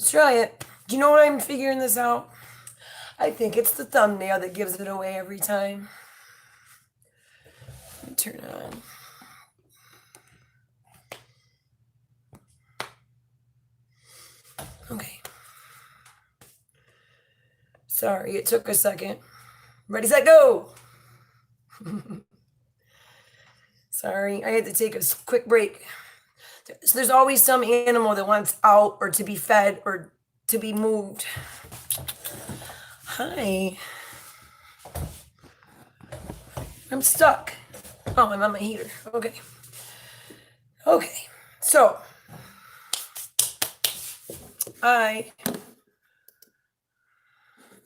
Let's try it. Do you know what I'm figuring this out? I think it's the thumbnail that gives it away every time. Let me turn it on. Okay. Sorry, it took a second. Ready, set, go! Sorry, I had to take a quick break. So there's always some animal that wants out or to be fed or to be moved. Hi. I'm stuck. Oh, I'm on my heater. Okay. Okay. So, I'm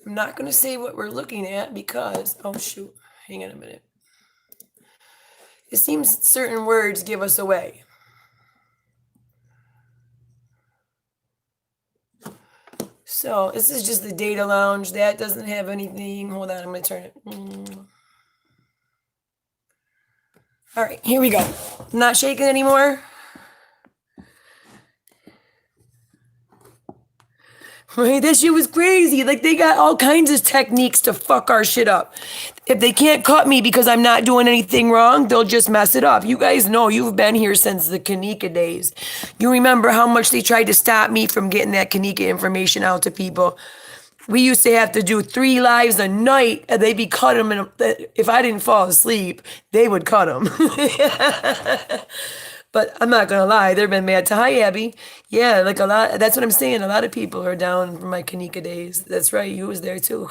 not going to say what we're looking at because, oh shoot, hang on a minute. It seems certain words give us away. So this is just the data lounge. That doesn't have anything. Hold on, I'm going to turn it. All right, here we go. Not shaking anymore. Right, that shit was crazy. Like, they got all kinds of techniques to fuck our shit up. If they can't cut me because I'm not doing anything wrong, they'll just mess it up. You guys know, you've been here since the Kanika days. You remember how much they tried to stop me from getting that Kanika information out to people. We used to have to do 3 lives a night, and they'd be cut them. And if I didn't fall asleep, they would cut them. But I'm not gonna lie, they've been mad. Hi, Abby. Yeah, like a lot. That's what I'm saying. A lot of people are down from my Kanika days. That's right. You was there too.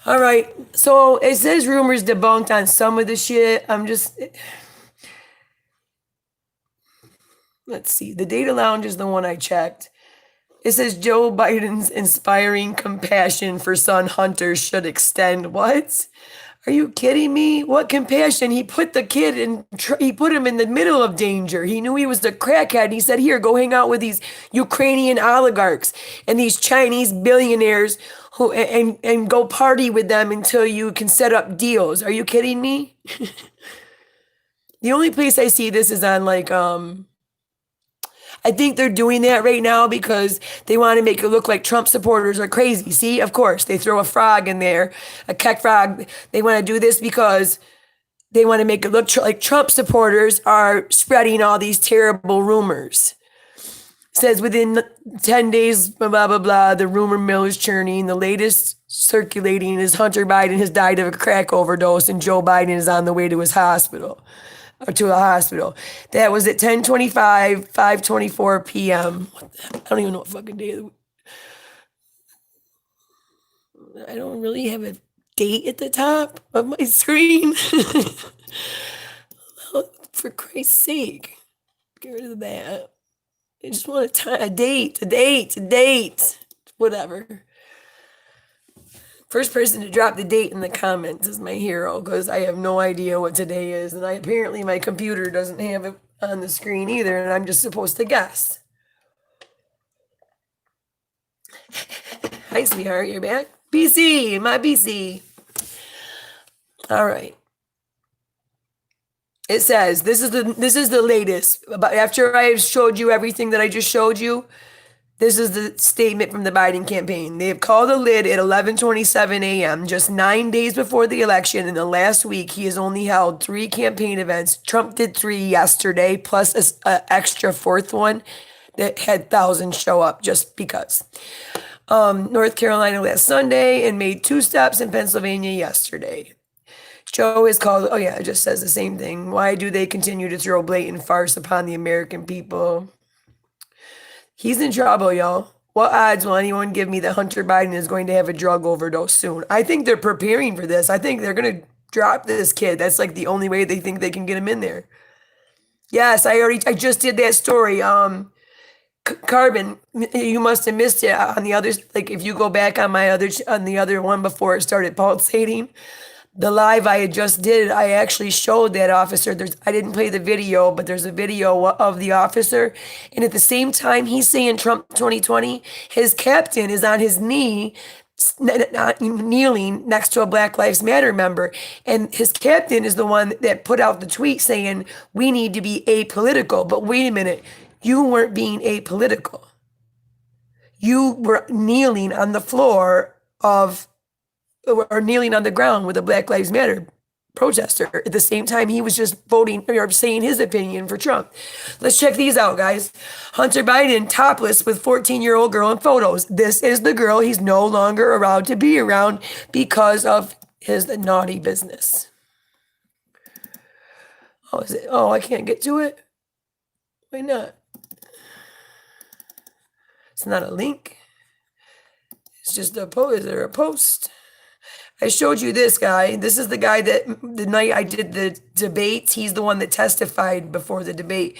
All right. So it says rumors debunked on some of the shit. Let's see. The Data Lounge is the one I checked. It says Joe Biden's inspiring compassion for son hunters should extend. What? Are you kidding me? What compassion? He put the kid in, he put him in the middle of danger. He knew he was the crackhead. He said, here, go hang out with these Ukrainian oligarchs and these Chinese billionaires who and go party with them until you can set up deals. Are you kidding me? The only place I see this is on like, I think they're doing that right now because they want to make it look like Trump supporters are crazy. See, of course, they throw a frog in there, a keck frog. They want to do this because they want to make it look like Trump supporters are spreading all these terrible rumors. It says within 10 days, blah, blah, blah, the rumor mill is churning. The latest circulating is Hunter Biden has died of a crack overdose and Joe Biden is on the way to his hospital. Or to a hospital. That was at 10:25, 5:24 p.m. I don't even know what fucking day. I don't really have a date at the top of my screen. For Christ's sake, get rid of that. I just want a date, whatever. First person to drop the date in the comments is my hero because I have no idea what today is. And apparently my computer doesn't have it on the screen either. And I'm just supposed to guess. Hi, sweetheart. You're back? BC, my BC. All right. It says, this is the latest. After I have showed you everything that I just showed you, this is the statement from the Biden campaign. They have called a lid at 11:27 a.m., just 9 days before the election. In the last week, he has only held 3 campaign events. Trump did 3 yesterday, plus an extra 4th one that had thousands show up just because. North Carolina last Sunday and made 2 stops in Pennsylvania yesterday. Joe is called, oh yeah, it just says the same thing. Why do they continue to throw blatant farce upon the American people? He's in trouble, y'all. What odds will anyone give me that Hunter Biden is going to have a drug overdose soon? I think they're preparing for this. I think they're going to drop this kid. That's like the only way they think they can get him in there. Yes, I just did that story. Carbon, you must have missed it on the other, like if you go back on on the other one before it started pulsating. The live I had just did, I actually showed that officer. I didn't play the video, but there's a video of the officer. And at the same time, he's saying Trump 2020, his captain is on his knee, kneeling next to a Black Lives Matter member. And his captain is the one that put out the tweet saying, we need to be apolitical. But wait a minute, you weren't being apolitical. You were kneeling on the floor of, or kneeling on the ground with a Black Lives Matter protester at the same time he was just voting or saying his opinion for Trump. Let's check these out, guys. Hunter Biden topless with 14-year-old girl in photos. This is the girl he's no longer allowed to be around because of his naughty business. Oh, is it? Oh, I can't get to it. Why not? It's not a link. It's just a post. Is there a post? I showed you this guy. This is the guy that the night I did the debate, he's the one that testified before the debate.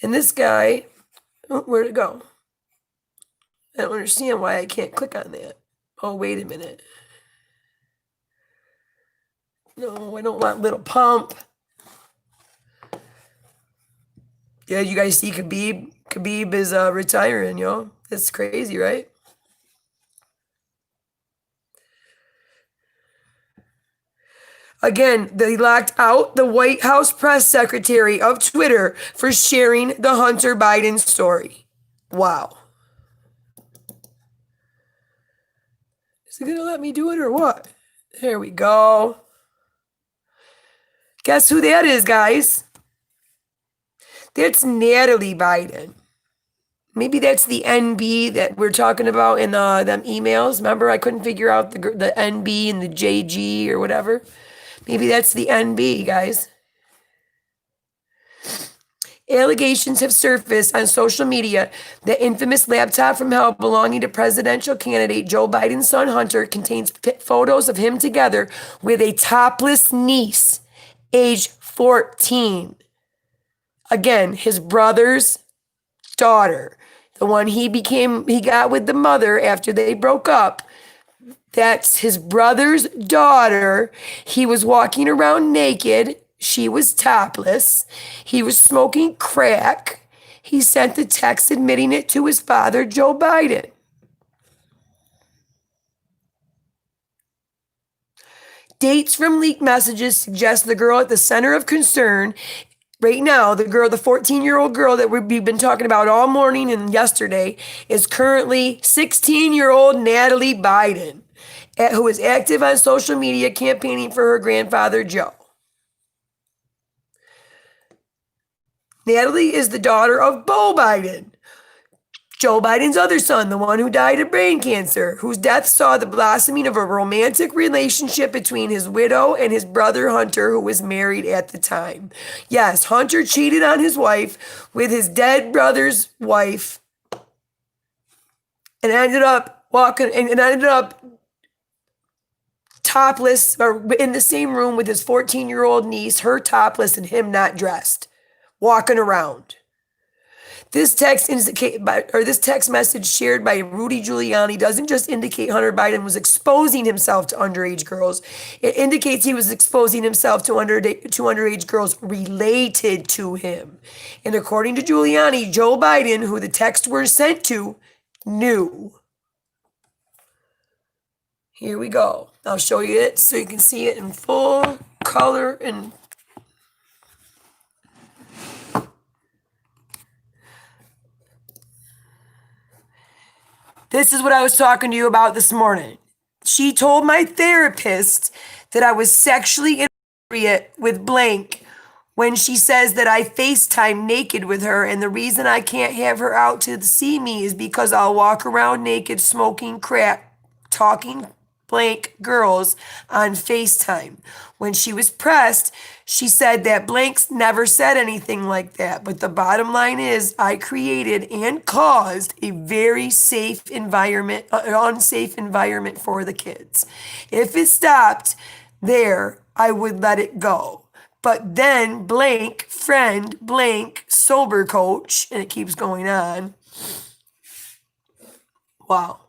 And this guy, oh, where'd it go? I don't understand why I can't click on that. Oh, wait a minute. No, I don't want Little Pump. Yeah, you guys see Khabib? Khabib is retiring, yo. That's crazy, right? Again, they locked out the White House press secretary of Twitter for sharing the Hunter Biden story. Wow. Is it going to let me do it or what? There we go. Guess who that is, guys? That's Natalie Biden. Maybe that's the NB that we're talking about in them emails. Remember, I couldn't figure out the NB and the JG or whatever. Maybe that's the NB, guys. Allegations have surfaced on social media that infamous laptop from hell belonging to presidential candidate Joe Biden's son Hunter contains photos of him together with a topless niece, age 14. Again, his brother's daughter, the one he got with the mother after they broke up. That's his brother's daughter. He was walking around naked. She was topless. He was smoking crack. He sent the text admitting it to his father, Joe Biden. Dates from leaked messages suggest the girl at the center of concern right now, the 14-year-old girl that we've been talking about all morning and yesterday, is currently 16-year-old Natalie Biden, who is active on social media campaigning for her grandfather, Joe. Natalie is the daughter of Beau Biden, Joe Biden's other son, the one who died of brain cancer, whose death saw the blossoming of a romantic relationship between his widow and his brother Hunter, who was married at the time. Yes, Hunter cheated on his wife with his dead brother's wife and ended up topless or in the same room with his 14-year-old niece, her topless and him not dressed, walking around. This text message shared by Rudy Giuliani doesn't just indicate Hunter Biden was exposing himself to underage girls. It indicates he was exposing himself to underage girls related to him. And according to Giuliani, Joe Biden, who the texts were sent to, knew. Here we go. I'll show you it so you can see it in full color and this is what I was talking to you about this morning. She told my therapist that I was sexually inappropriate with blank when she says that I FaceTime naked with her, and the reason I can't have her out to see me is because I'll walk around naked, smoking crack, talking blank girls on FaceTime. When she was pressed, she said that blanks never said anything like that. But the bottom line is I created and caused a very safe environment, unsafe environment for the kids. If it stopped there, I would let it go. But then blank, friend, blank, sober coach, and it keeps going on. Wow.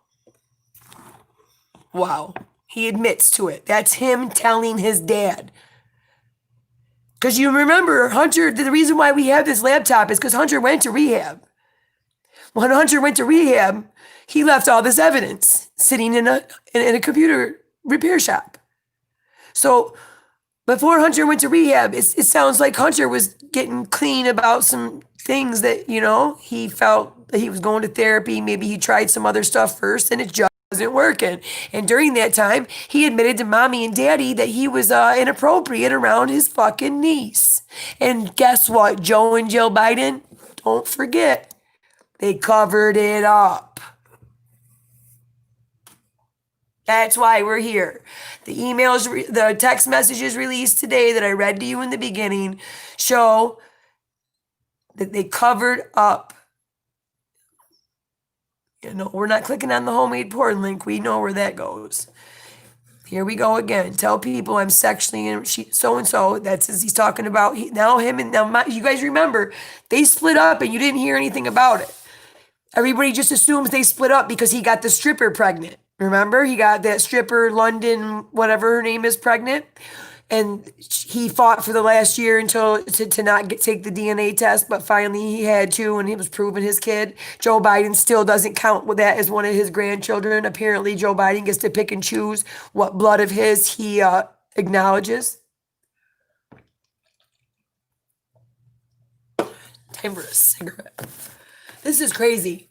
Wow. He admits to it. That's him telling his dad. Because you remember, Hunter, the reason why we have this laptop is because Hunter went to rehab. When Hunter went to rehab, he left all this evidence sitting in a computer repair shop. So before Hunter went to rehab, it sounds like Hunter was getting clean about some things that, he felt that he was going to therapy. Maybe he tried some other stuff first and it just wasn't working. And during that time, he admitted to mommy and daddy that he was inappropriate around his fucking niece. And guess what, Joe and Jill Biden? Don't forget, they covered it up. That's why we're here. The emails, the text messages released today that I read to you in the beginning show that they covered up. You know, we're not clicking on the homemade porn link. We know where that goes. Here we go again. Tell people I'm sexually so and so. That's as he's talking about. Now him and now you guys remember they split up and you didn't hear anything about it. Everybody just assumes they split up because he got the stripper pregnant. Remember, he got that stripper, London, whatever her name is, pregnant. And he fought for the last year until to not take the DNA test, but finally he had to, and he was proving his kid. Joe Biden still doesn't count with that as one of his grandchildren. Apparently, Joe Biden gets to pick and choose what blood of his he acknowledges. Time for a cigarette. This is crazy.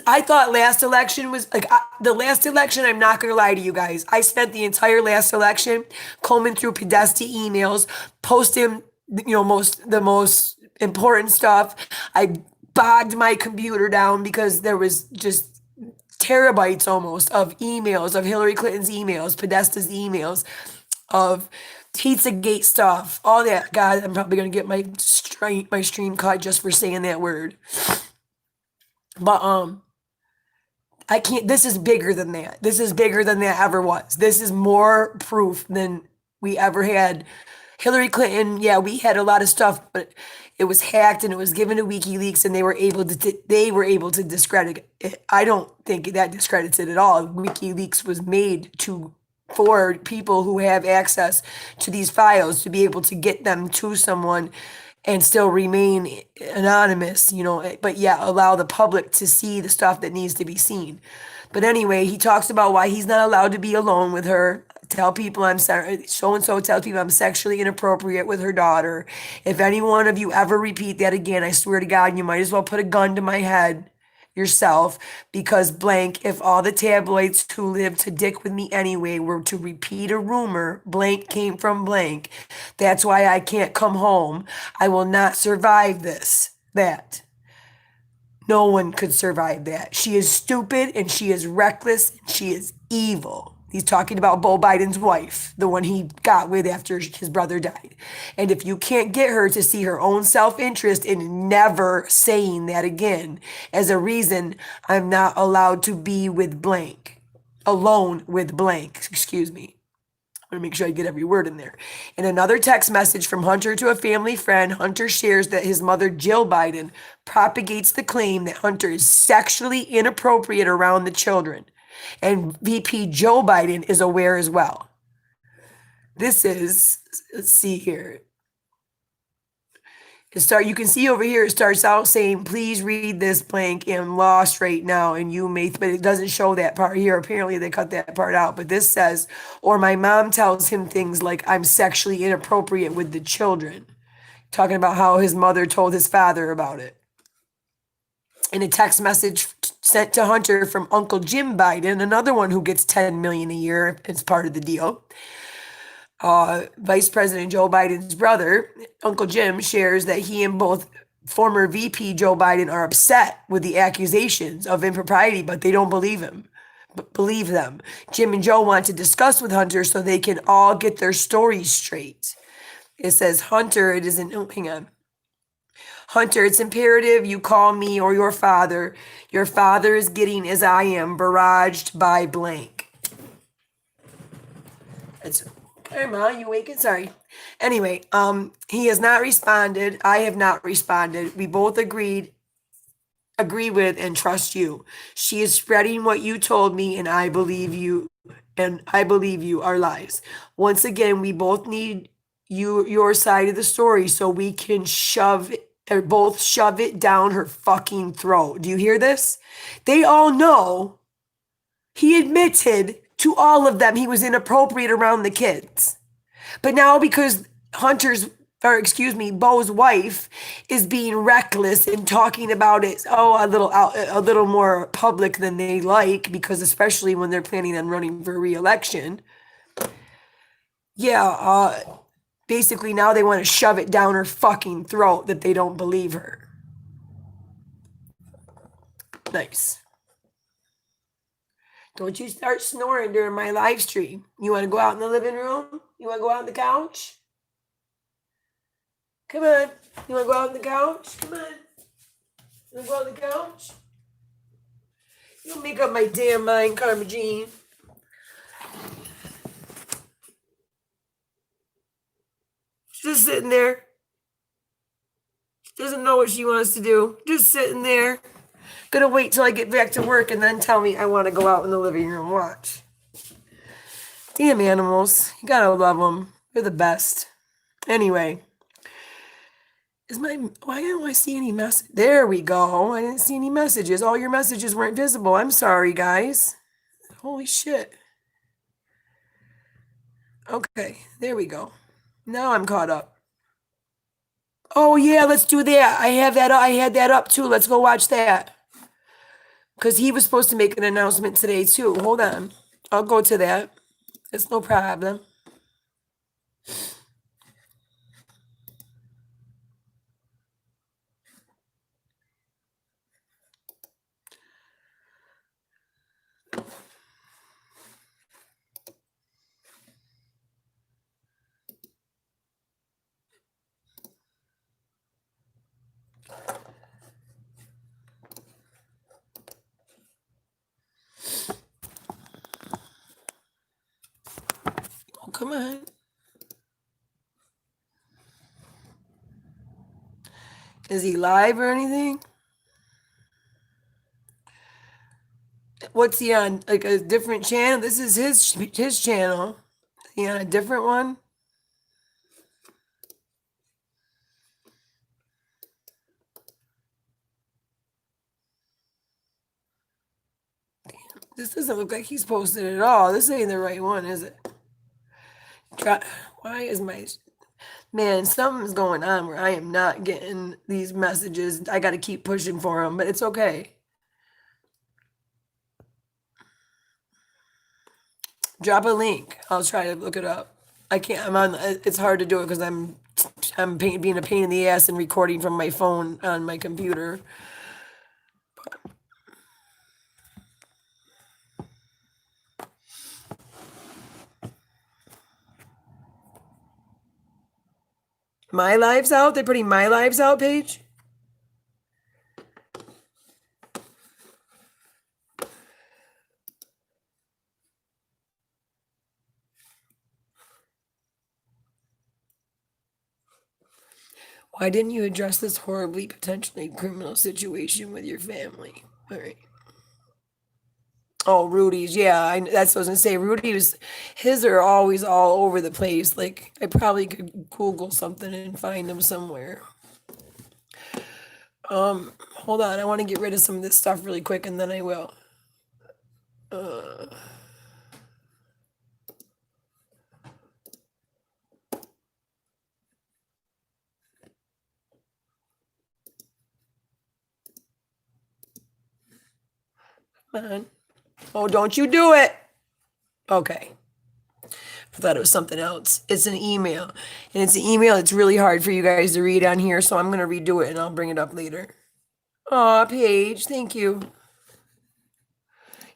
I thought last election was like the last election. I'm not going to lie to you guys. I spent the entire last election combing through Podesta emails, posting, the most important stuff. I bogged my computer down because there was just terabytes almost of emails, of Hillary Clinton's emails, Podesta's emails, of Pizzagate stuff, all that. God, I'm probably going to get my stream cut just for saying that word. But I can't. This is bigger than that. This is bigger than that ever was. This is more proof than we ever had. Hillary Clinton, yeah, we had a lot of stuff, but it was hacked and it was given to WikiLeaks, and they were able to discredit it. I don't think that discredits it at all. WikiLeaks was made for people who have access to these files to be able to get them to someone and still remain anonymous, but yeah, allow the public to see the stuff that needs to be seen. But anyway, he talks about why he's not allowed to be alone with her. Tell people so-and-so tells people I'm sexually inappropriate with her daughter. If any one of you ever repeat that again, I swear to God, you might as well put a gun to my head yourself, because blank, if all the tabloids who live to dick with me anyway were to repeat a rumor, blank came from blank. That's why I can't come home. I will not survive that. No one could survive that. She is stupid and she is reckless and she is evil. He's talking about Beau Biden's wife, the one he got with after his brother died. And if you can't get her to see her own self-interest in never saying that again as a reason, I'm not allowed to be with blank, alone with blank, excuse me. I'm going to make sure I get every word in there. In another text message from Hunter to a family friend, Hunter shares that his mother, Jill Biden, propagates the claim that Hunter is sexually inappropriate around the children. And VP Joe Biden is aware as well. This is, let's see here. You can see over here, it starts out saying, please read this blank, I'm lost right now, and you may, but it doesn't show that part here. Apparently they cut that part out, but this says, or my mom tells him things like I'm sexually inappropriate with the children. Talking about how his mother told his father about it. In a text message sent to Hunter from Uncle Jim Biden, another one who gets $10 million a year as part of the deal. Vice President Joe Biden's brother, Uncle Jim, shares that he and both former VP Joe Biden are upset with the accusations of impropriety, but they don't believe them. Jim and Joe want to discuss with Hunter so they can all get their stories straight. It says, Hunter, hang on. Hunter, it's imperative you call me or your father. Your father is getting, as I am, barraged by blank. Hey, Ma, you waking? Sorry. Anyway, he has not responded. I have not responded. We both agree with and trust you. She is spreading what you told me, and I believe you. And I believe you are lies. Once again, we both need your side of the story so we can both shove it down her fucking throat. Do you hear this? They all know he admitted to all of them he was inappropriate around the kids. But now because Hunter's or excuse me, Bo's wife is being reckless and talking about it, oh, a little more public than they like, because especially when they're planning on running for re-election. Yeah, basically now they want to shove it down her fucking throat that they don't believe her. Nice. Don't you start snoring during my live stream. You want to go out in the living room? You want to go out on the couch? Come on. You want to go out on the couch? Come on. You want to go out on the couch? You'll make up my damn mind, Karma Jean. She's just sitting there. She doesn't know what she wants to do. Just sitting there. Gonna wait till I get back to work and then tell me I want to go out in the living room and watch. Damn animals. You gotta love them. They're the best. Anyway. Why don't I see any message? There we go. I didn't see any messages. All your messages weren't visible. I'm sorry, guys. Holy shit. Okay, there we go. Now I'm caught up. Oh yeah, let's do that. I had that up too. Let's go watch that. Because he was supposed to make an announcement today too. Hold on. I'll go to that. It's no problem. Oh, come on. Is he live or anything? What's he on? Like a different channel? This is his channel. Is he on a different one? This doesn't look like he's posted at all. This ain't the right one, is it? Why is my man? Something's going on where I am not getting these messages. I got to keep pushing for them, but it's okay. Drop a link. I'll try to look it up. I can't. I'm on. It's hard to do it because being a pain in the ass and recording from my phone on my computer. My lives out. They're putting my lives out page. Why didn't you address this horribly potentially criminal situation with your family? All right. Oh, Rudy's. Yeah, that's what I was gonna say. His are always all over the place. Like I probably could Google something and find them somewhere. Hold on. I want to get rid of some of this stuff really quick, and then I will. Come on. Oh, don't you do it. Okay. I thought it was something else. It's an email. And it's an email that's really hard for you guys to read on here, so I'm going to redo it and I'll bring it up later. Aw, Paige, thank you.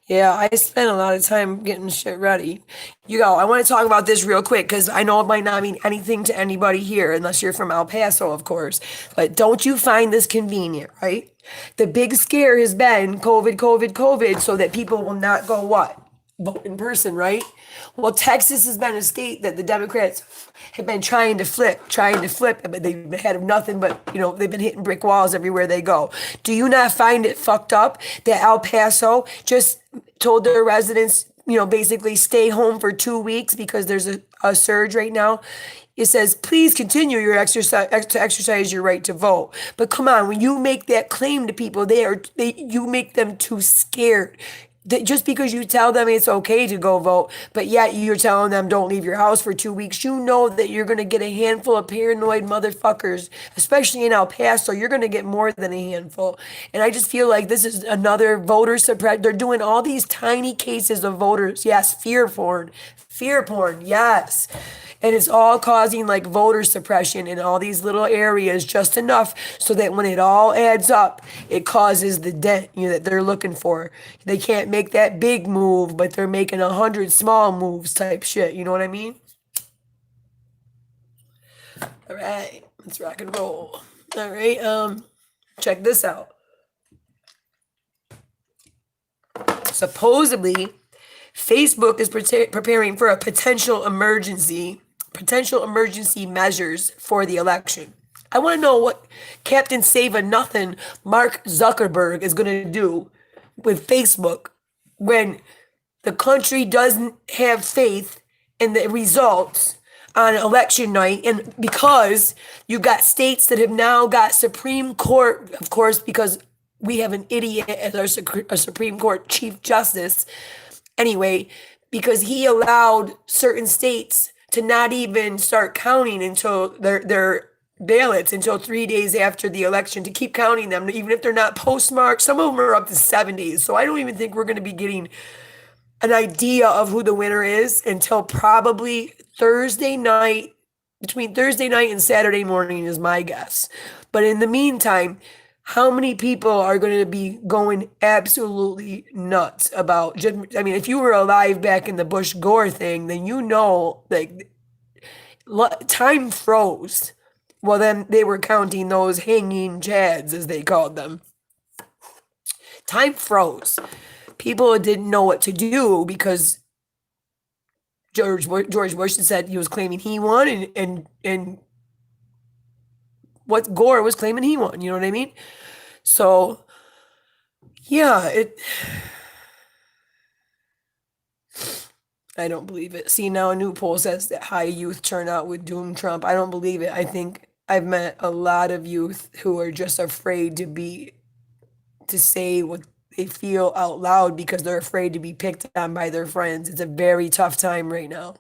Yeah, I spent a lot of time getting shit ready. I want to talk about this real quick because I know it might not mean anything to anybody here unless you're from El Paso, of course. But don't you find this convenient, right? The big scare has been COVID, COVID, COVID, so that people will not go what? Vote in person, right? Well, Texas has been a state that the Democrats have been trying to flip, but they've had nothing but, they've been hitting brick walls everywhere they go. Do you not find it fucked up that El Paso just told their residents, basically stay home for 2 weeks because there's a surge right now? It says, please continue your to exercise your right to vote. But come on, when you make that claim to people, you make them too scared. just because you tell them it's okay to go vote, but yet you're telling them don't leave your house for 2 weeks, you know that you're going to get a handful of paranoid motherfuckers, especially in El Paso. You're going to get more than a handful. And I just feel like this is another voter suppress. They're doing all these tiny cases of voters. Yes, fear porn. Yes. And it's all causing like voter suppression in all these little areas, just enough so that when it all adds up, it causes the dent, that they're looking for. They can't make that big move, but they're making 100 small moves type shit. You know what I mean? All right, let's rock and roll. All right, check this out. Supposedly, Facebook is preparing for a potential emergency measures for the election. I want to know what Captain Save-A-Nothing Mark Zuckerberg is going to do with Facebook when the country doesn't have faith in the results on election night, and because you got states that have now got Supreme Court, of course, because we have an idiot as our Supreme Court Chief Justice. Anyway, because he allowed certain states to not even start counting until their ballots until 3 days after the election, to keep counting them, even if they're not postmarked. Some of them are up to 7 days. So I don't even think we're going to be getting an idea of who the winner is until probably Thursday night, between Thursday night and Saturday morning is my guess. But in the meantime, how many people are going to be going absolutely nuts about just, I mean, if you were alive back in the Bush Gore thing, then like time froze. Well, then they were counting those hanging chads, as they called them. Time froze. People didn't know what to do because George Bush said he was claiming he won, and what Gore was claiming he won. You know what I mean? So, yeah, I don't believe it. See, now a new poll says that high youth turnout would doom Trump. I don't believe it. I think I've met a lot of youth who are just afraid to say what they feel out loud because they're afraid to be picked on by their friends. It's a very tough time right now.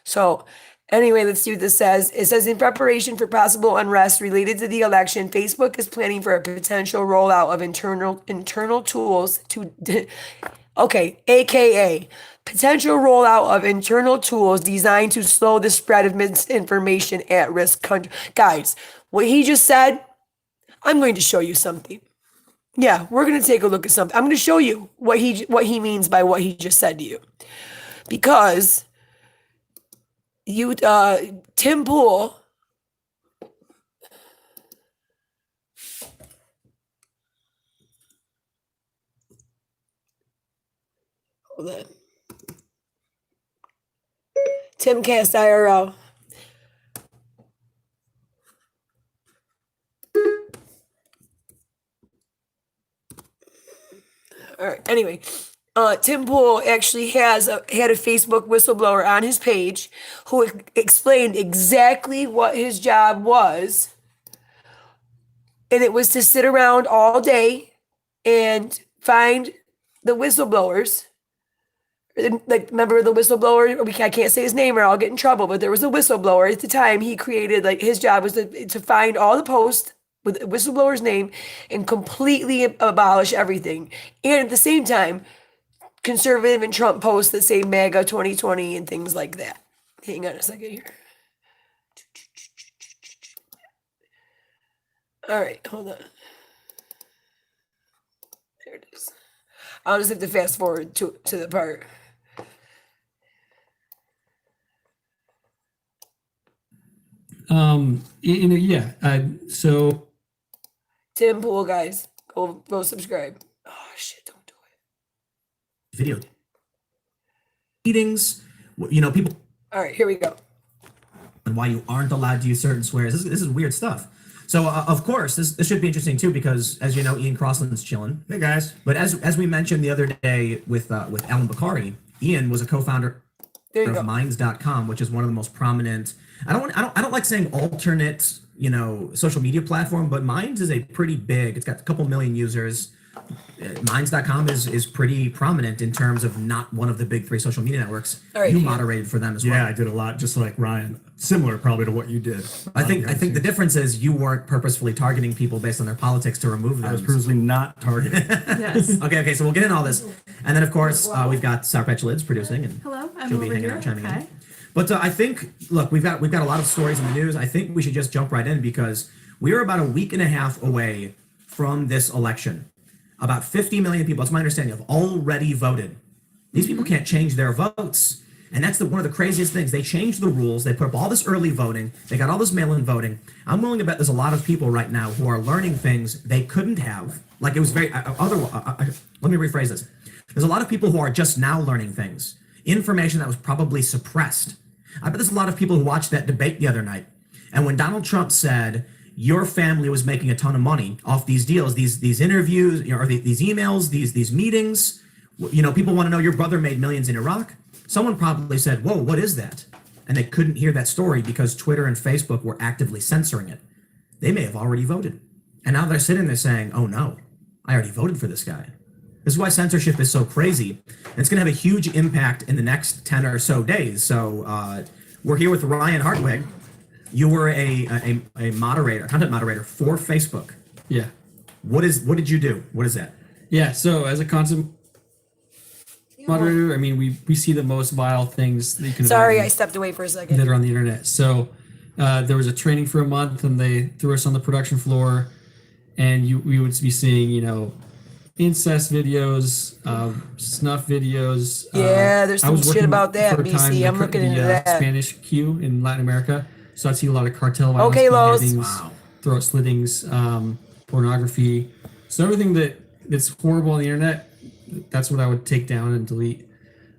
So, anyway, let's see what this says. It says, in preparation for possible unrest related to the election, Facebook is planning for a potential rollout of internal tools to, okay, AKA, potential rollout of internal tools designed to slow the spread of misinformation at risk country. Guys, what he just said, I'm going to show you something. Yeah, we're going to take a look at something. I'm going to show you what he means by what he just said to you. Because Tim Pool, hold on. Timcast IRL. All right. Anyway, Tim Pool actually had a Facebook whistleblower on his page who explained exactly what his job was, and it was to sit around all day and find the whistleblowers. Like, remember the whistleblower? I can't say his name or I'll get in trouble, but there was a whistleblower at the time. He created, like, his job was to find all the posts with the whistleblower's name and completely abolish everything. And at the same time, conservative and Trump posts that say MAGA 2020 and things like that. Hang on a second here. All right, hold on. There it is. I'll just have to fast forward to the part. So Tim Pool, guys, go subscribe. Oh shit, don't do it. Video meetings, people. All right, here we go. And why you aren't allowed to use certain swears. This is weird stuff. So of course this should be interesting too, because as you know, Ian Crossland's chilling. Hey guys. But as we mentioned the other day with Alan Bakari, Ian was a co-founder of Minds.com, which is one of the most prominent. I don't like saying alternate social media platform, but Minds is a pretty big. It's got a couple million users. Minds.com is pretty prominent in terms of not one of the big three social media networks. You moderated for them as well. Yeah, I did a lot, just like Ryan. Similar probably to what you did. I think the difference is you weren't purposefully targeting people based on their politics to remove them. I was purposely not targeted. Yes. Okay, so we'll get in all this. And then, of course, we've got Sour Patch Lids producing. And Hello, I'm she'll be over hanging here. out, chiming Hi. in. But I think, look, we've got a lot of stories in the news. I think we should just jump right in because we are about a week and a half away from this election. About 50 million people, that's my understanding, have already voted. These people can't change their votes. And that's one of the craziest things. They changed the rules. They put up all this early voting. They got all this mail-in voting. I'm willing to bet there's a lot of people right now who are learning things they couldn't have. Like it was very, let me rephrase this. There's a lot of people who are just now learning things. Information that was probably suppressed. I bet there's a lot of people who watched that debate the other night. And when Donald Trump said, your family was making a ton of money off these deals, these interviews, or these emails, these meetings, people want to know your brother made millions in Iraq. Someone probably said, whoa, what is that? And they couldn't hear that story because Twitter and Facebook were actively censoring it. They may have already voted. And now they're sitting there saying, oh no, I already voted for this guy. This is why censorship is so crazy. And it's going to have a huge impact in the next 10 or so days. So we're here with Ryan Hartwig. You were a moderator, content moderator for Facebook. Yeah. What did you do? What is that? Yeah. So as a content moderator, I mean, we see the most vile things that you can. Sorry, imagine I stepped away for a second. that are on the internet. So there was a training for a month, and they threw us on the production floor, and we would be seeing, incest videos, snuff videos. Yeah, there's I some was shit working about that, for a time BC. I'm the- looking the, into that. Spanish queue in Latin America, so I'd see a lot of cartel violence, Okay, Los. beheadings, Wow. throat slittings, pornography. So everything that's horrible on the internet, that's what I would take down and delete.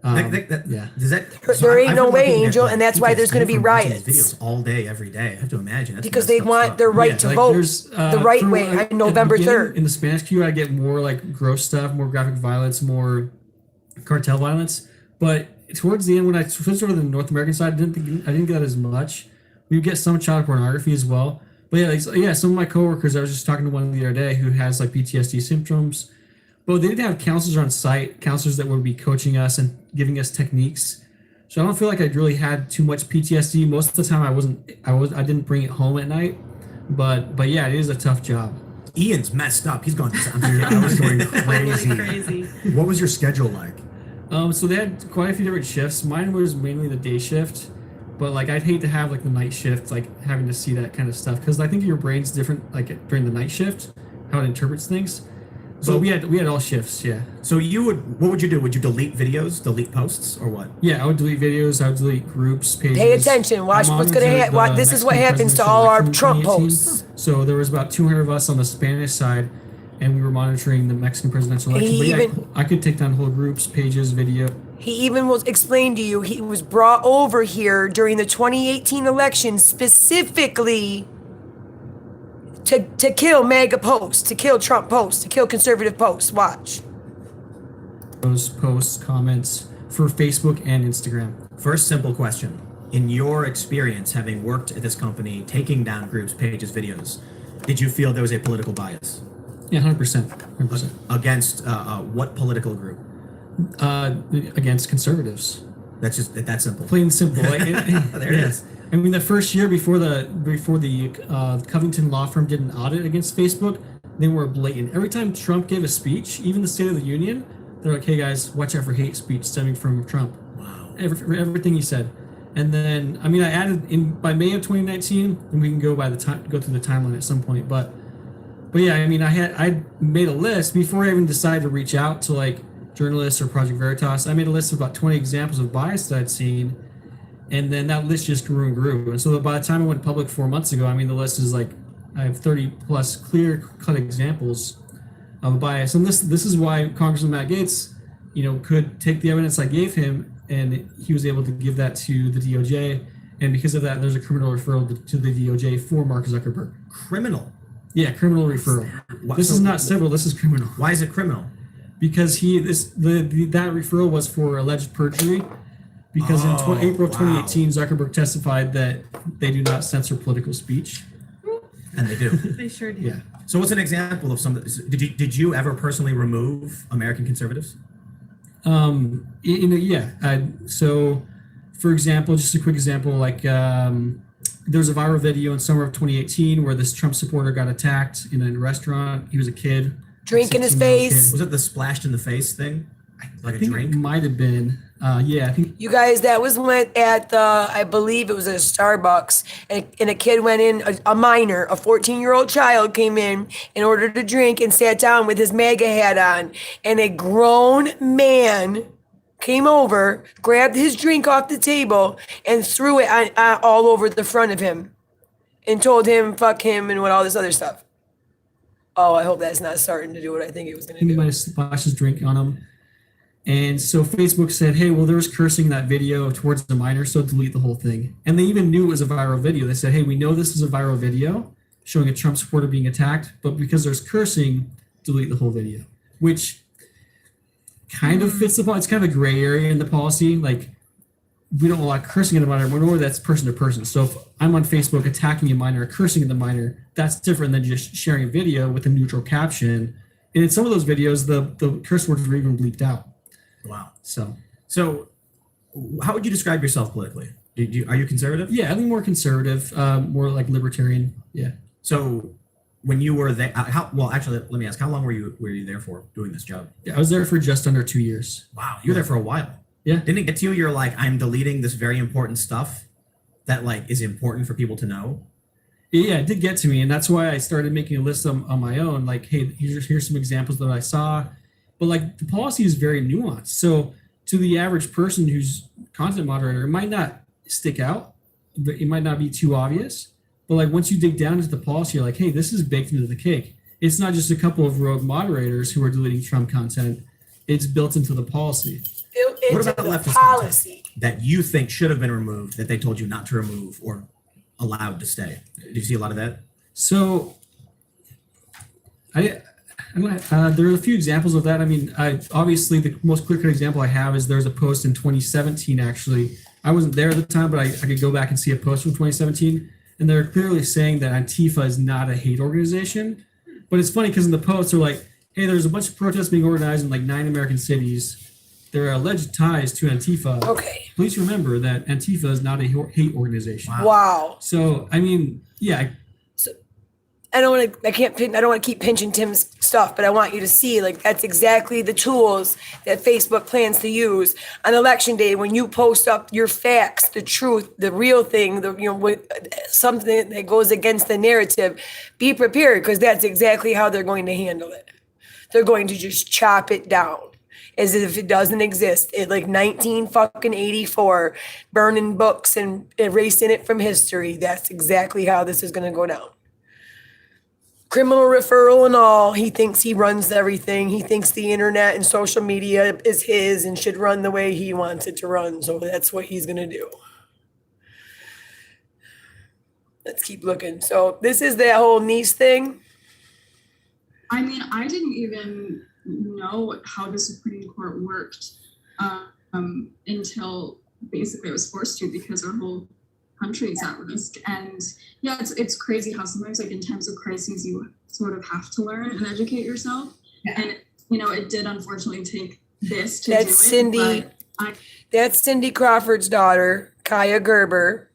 Yeah. Does that? There ain't I've no heard way, people get, Angel, and that's why there's PTSD gonna be from watching these riots. videos all day, every day. I have to imagine. That's Because messed they up want stuff. their right Yeah, to like, vote there's, the right for, way like, on November at the beginning, 3rd. In the Spanish queue, I get more like gross stuff, more graphic violence, more cartel violence. But towards the end, when I switched over to the North American side, I didn't get that as much. We would get some child pornography as well. But some of my coworkers, I was just talking to one the other day who has like PTSD symptoms. But they didn't have counselors on site, counselors that would be coaching us and giving us techniques. So I don't feel like I really had too much PTSD. Most of the time I didn't bring it home at night. But yeah, it is a tough job. Ian's messed up. He's going. I was going crazy. Really crazy. What was your schedule like? So they had quite a few different shifts. Mine was mainly the day shift, but like I'd hate to have like the night shift, like having to see that kind of stuff, because I think your brain's different like during the night shift, how it interprets things. So we had all shifts, yeah. So what would you do? Would you delete videos, delete posts, or what? Yeah, I would delete videos, I would delete groups, pages. Pay attention. Watch I what's gonna monitored happen. the This is what Mexican happens to presidential all our election in Trump 2018. posts. So there was about 200 of us on the Spanish side, and we were monitoring the Mexican presidential election. He But yeah, even- I could take down whole groups, pages, video. He even was explained to you he was brought over here during the 2018 election specifically to kill MAGA posts, to kill Trump posts, to kill conservative posts. Watch. Those posts, comments for Facebook and Instagram. First simple question. In your experience, having worked at this company, taking down groups, pages, videos, did you feel there was a political bias? Yeah, 100%. 100%. Against what political group? Against conservatives. That's just that simple. Plain and simple. Like, There it is. I mean, the first year before the Covington law firm did an audit against Facebook, they were blatant. Every time Trump gave a speech, even the State of the Union, they're like, "Hey guys, watch out for hate speech stemming from Trump." Wow. Everything he said. And then, I mean, I added in by May of 2019, and we can go through the timeline at some point. But yeah, I mean, I made a list before I even decided to reach out to like journalists or Project Veritas. I made a list of about 20 examples of bias that I'd seen, and then that list just grew and grew. And so by the time I went public 4 months ago, I mean, the list is like I have 30 plus clear-cut examples of bias, and this is why Congressman Matt Gaetz, could take the evidence I gave him, and he was able to give that to the DOJ, and because of that, there's a criminal referral to the DOJ for Mark Zuckerberg. Criminal. Yeah, criminal referral. Wha- This so- is not civil. This is criminal. Why is it criminal? Because that referral was for alleged perjury. Because in April of wow. 2018, Zuckerberg testified that they do not censor political speech. And they do. They sure do. Yeah. So what's an example of some? Did you ever personally remove American conservatives? So, for example, just a quick example, like there's a viral video in summer of 2018 where this Trump supporter got attacked in a restaurant. He was a kid. Drink in his 16-year-old face. Was it the splashed in the face thing? Like I a think drink? it might have been. I think You guys, that was when at the, I believe it was a Starbucks, and a kid went in, a minor, a 14-year-old child came in order to drink and sat down with his MAGA hat on, and a grown man came over, grabbed his drink off the table, and threw it all over the front of him, and told him, fuck him, and what all this other stuff. Oh, I hope that's not starting to do what I think it was going to he do. might have splashed his drink on him. And so Facebook said, hey, well, there was cursing in that video towards the minor, so delete the whole thing. And they even knew it was a viral video. They said, hey, we know this is a viral video showing a Trump supporter being attacked, but because there's cursing, delete the whole video, which kind of fits the policy. It's kind of a gray area in the policy. Like, we don't allow cursing in a minor, nor that's person to person. So if I'm on Facebook attacking a minor or cursing at the minor, that's different than just sharing a video with a neutral caption. And in some of those videos, the curse words were even bleeped out. Wow. So How would you describe yourself politically? Are you conservative? yeah, I think more conservative, more like libertarian. Yeah. So when you were there, actually, let me ask, how long were you there for doing this job? Yeah, I was there for just under 2 years. Wow, you were there for a while. Yeah. Didn't it get to you? You're like, I'm deleting this very important stuff that like is important for people to know. Yeah, it did get to me, and that's why I started making a list on my own. Like, hey, here's some examples that I saw, but like the policy is very nuanced. So to the average person who's content moderator, it might not stick out, but it might not be too obvious. But like once you dig down into the policy, you're like, hey, this is baked into the cake. It's not just a couple of rogue moderators who are deleting Trump content; it's built into the policy. Built What into about the leftist policy. content that you think should have been removed that they told you not to remove or allowed to stay? Did you see a lot of that? So, there are a few examples of that. I mean, obviously the most clear-cut example I have is there's a post in 2017. Actually, I wasn't there at the time, but I could go back and see a post from 2017, and they're clearly saying that Antifa is not a hate organization. But it's funny because in the post they're like, "Hey, there's a bunch of protests being organized in like 9 American cities. There are alleged ties to Antifa. Okay. Please remember that Antifa is not a hate organization." Wow. So, I mean, yeah, I don't want to keep pinching Tim's stuff, but I want you to see, like, that's exactly the tools that Facebook plans to use on election day when you post up your facts, the truth, the real thing, something that goes against the narrative. Be prepared, because that's exactly how they're going to handle it. They're going to just chop it down as if it doesn't exist. It like 1984, burning books and erasing it from history. That's exactly how this is going to go down. Criminal referral and all. He thinks he runs everything. He thinks the internet and social media is his and should run the way he wants it to run. So that's what he's going to do. Let's keep looking. So this is that whole niece thing. I mean, I didn't even know how the Supreme Court worked until basically I was forced to, because our whole country is at risk. And yeah, it's crazy how sometimes like in times of crises you sort of have to learn and educate yourself. Yeah. And it did unfortunately take this to That's do it. Cindy. That's Cindy Crawford's daughter, Kaya Gerber.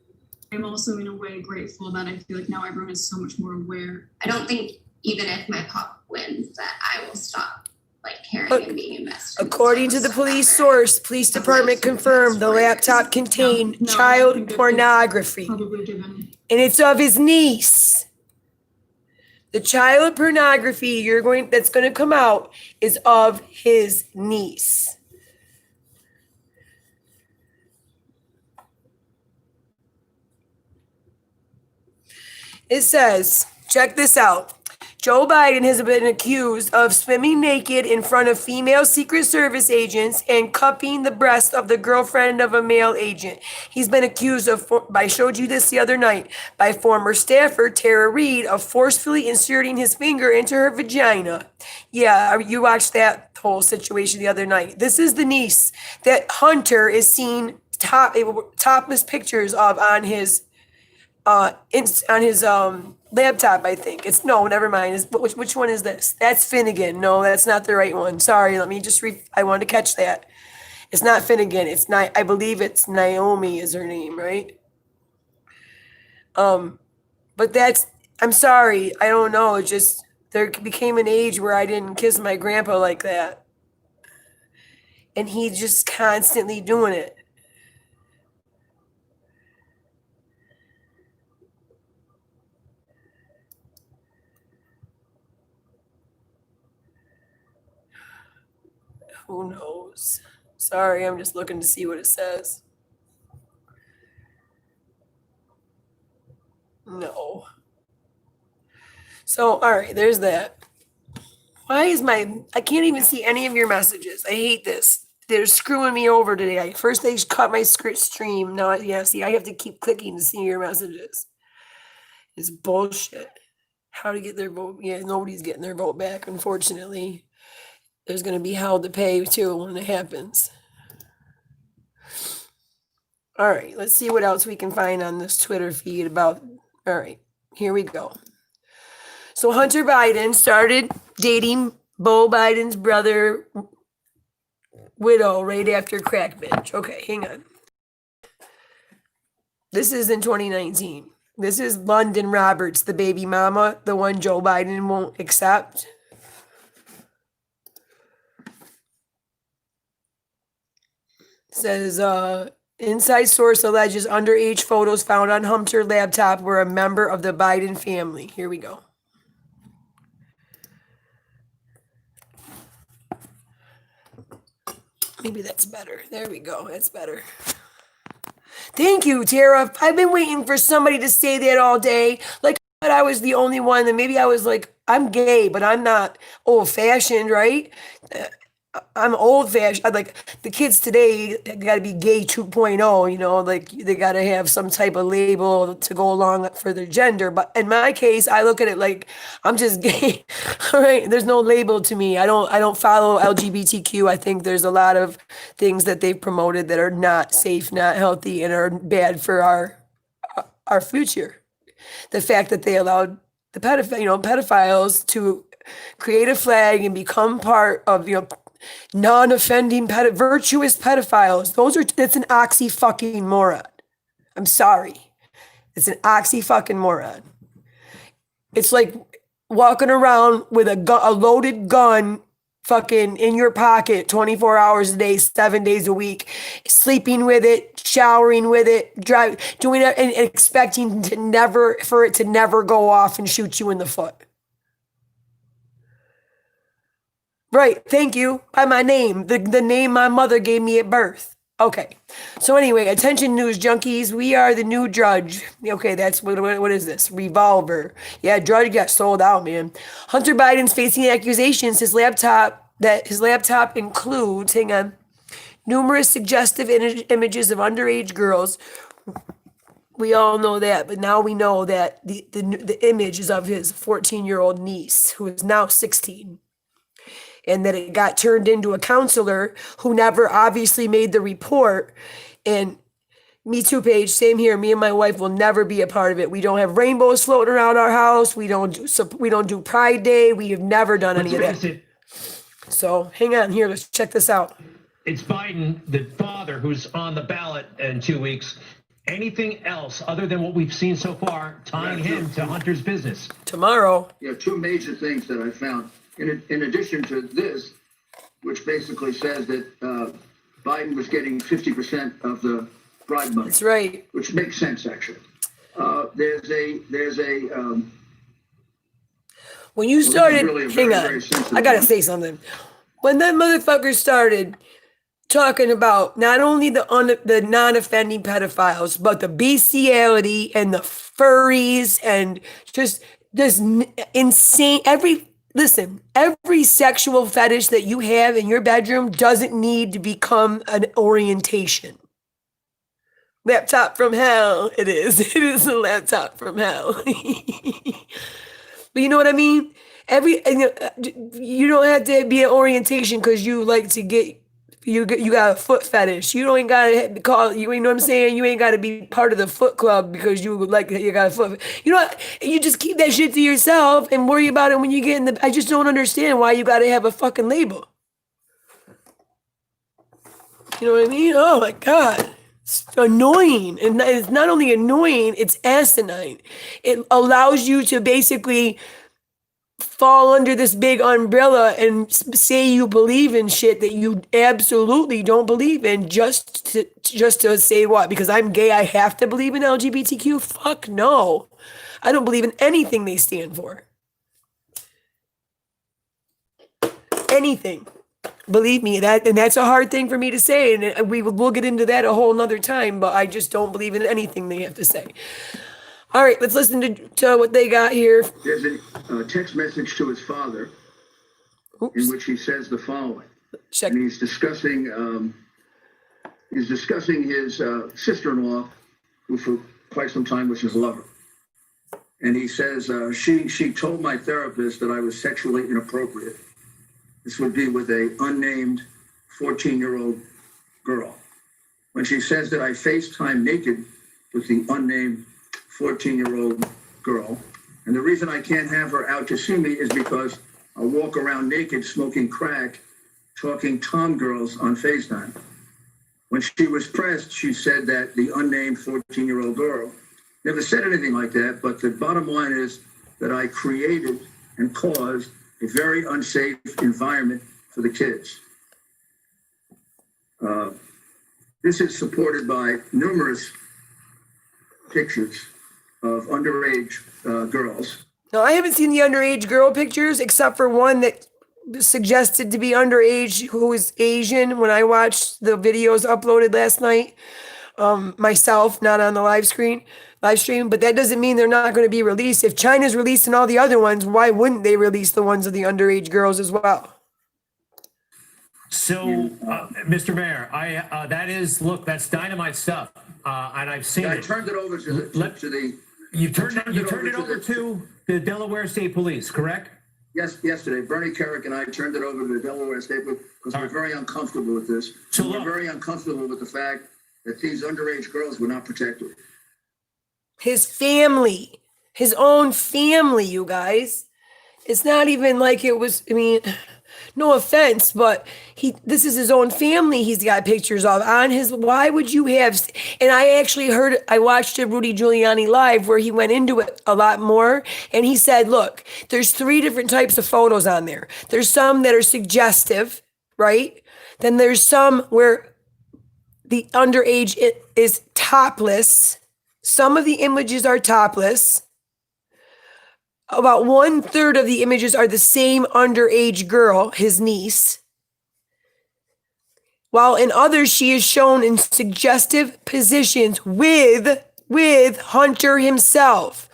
I'm also in a way grateful that I feel like now everyone is so much more aware. I don't think even if my pop wins that I will stop like caring and being invested. According to the police source, police department confirmed the laptop contained child pornography. Probably given. And it's of his niece. The child pornography that's going to come out is of his niece. It says, check this out. Joe Biden has been accused of swimming naked in front of female Secret Service agents and cupping the breast of the girlfriend of a male agent. He's been accused of, I showed you this the other night, by former staffer Tara Reid of forcefully inserting his finger into her vagina. Yeah, you watched that whole situation the other night. This is the niece that Hunter is seeing topless pictures of on his Laptop, I think. It's no, never mind. Which one is this? That's Finnegan. No, that's not the right one. Sorry, let me just I wanted to catch that. It's not Finnegan. It's not, I believe it's Naomi is her name, right? But I'm sorry. I don't know. It just, there became an age where I didn't kiss my grandpa like that. And he's just constantly doing it. Who knows? Sorry, I'm just looking to see what it says. No. So, all right, there's that. Why is I can't even see any of your messages. I hate this. They're screwing me over today. First they cut my stream. Now, yeah, see, I have to keep clicking to see your messages. It's bullshit. How to get their vote? Yeah, nobody's getting their vote back, unfortunately. There's going to be hell to pay, too, when it happens. All right, let's see what else we can find on this Twitter feed about. All right, here we go. So Hunter Biden started dating Beau Biden's brother widow right after crack binge. Okay, hang on. This is in 2019. This is London Roberts, the baby mama, the one Joe Biden won't accept. Says, inside source alleges underage photos found on Hunter laptop were a member of the Biden family. Here we go. Maybe that's better. There we go. That's better. Thank you, Tara. I've been waiting for somebody to say that all day. Like, but I was the only one, and maybe I was like, I'm gay, but I'm not old-fashioned, right? I'm old-fashioned. Like, the kids today got to be gay 2.0, you know, like they got to have some type of label to go along for their gender. But in my case, I look at it like I'm just gay. All right, there's no label to me. I don't follow LGBTQ. I think there's a lot of things that they've promoted that are not safe, not healthy, and are bad for our future. The fact that they allowed the pedophiles to create a flag and become part of, non-offending virtuous pedophiles. It's an oxy-fucking-moron. I'm sorry. It's an oxy-fucking-moron. It's like walking around with a loaded gun fucking in your pocket 24 hours a day, 7 days a week, sleeping with it, showering with it, doing it and expecting for it to never go off and shoot you in the foot. Right, thank you. By my name, the name my mother gave me at birth. Okay, so anyway, attention news junkies, we are the new Drudge. Okay, that's, what is this? Revolver. Yeah, Drudge got sold out, man. Hunter Biden's facing accusations his laptop includes, hang on, numerous suggestive images of underage girls. We all know that, but now we know that the image is of his 14-year-old niece, who is now 16. And that it got turned into a counselor who never obviously made the report. And Me Too page, same here. Me and my wife will never be a part of it. We don't have rainbows floating around our house. We don't do Pride Day. We have never done any of that. So hang on here. Let's check this out. It's Biden, the father, who's on the ballot in 2 weeks. Anything else other than what we've seen so far tying him to Hunter's business? Tomorrow. Yeah, two major things that I found. In addition to this, which basically says that Biden was getting 50% of the bribe money. That's right. Which makes sense, actually. There's a. When you started, really hang on, I gotta say something. When that motherfucker started talking about not only the non-offending pedophiles, but the bestiality and the furries and just this insane every sexual fetish that you have in your bedroom doesn't need to become an orientation. Laptop from hell, it is. It is a laptop from hell. But you know what I mean? You don't have to be an orientation because you like to get, you got a foot fetish. You don't gotta call, you know what I'm saying? You ain't gotta be part of the foot club because you like, you got a foot. You know what? You just keep that shit to yourself and worry about it when you get in the, I just don't understand why you gotta have a fucking label. You know what I mean? Oh my God. It's annoying. And it's not only annoying, it's asinine. It allows you to basically fall under this big umbrella and say you believe in shit that you absolutely don't believe in just to say what? Because I'm gay, I have to believe in LGBTQ? Fuck no. I don't believe in anything they stand for. Anything. Believe me, that's a hard thing for me to say, and we'll get into that a whole nother time, but I just don't believe in anything they have to say. All right, let's listen to what they got here. There's a text message to his father in which he says the following. Check. And he's discussing his sister-in-law, who for quite some time was his lover. And he says, she told my therapist that I was sexually inappropriate. This would be with a unnamed 14-year-old girl. When she says that I FaceTime naked with the unnamed 14-year-old girl, and the reason I can't have her out to see me is because I walk around naked smoking crack, talking tom girls on FaceTime. When she was pressed, she said that the unnamed 14-year-old girl never said anything like that, but the bottom line is that I created and caused a very unsafe environment for the kids. This is supported by numerous pictures of underage girls. No, I haven't seen the underage girl pictures except for one that suggested to be underage who is Asian when I watched the videos uploaded last night. Myself, not on the live stream, but that doesn't mean they're not going to be released. If China's releasing all the other ones, why wouldn't they release the ones of the underage girls as well? So, Mr. Mayor, that's dynamite stuff, and I've seen I it. turned it over to the You turned it over to the Delaware State Police, correct? Yes, yesterday, Bernie Kerrick and I turned it over to the Delaware State Police because we're very uncomfortable with this. So we're very uncomfortable with the fact that these underage girls were not protected. His family, his own family, you guys. It's not even like it was, I mean, no offense, but this is his own family he's got pictures of on his, why would you have, and I watched a Rudy Giuliani live where he went into it a lot more, and he said, look, there's 3 different types of photos on there. There's some that are suggestive, right? Then there's some where the underage is topless. Some of the images are topless. About 1/3 of the images are the same underage girl, his niece. While in others, she is shown in suggestive positions with Hunter himself.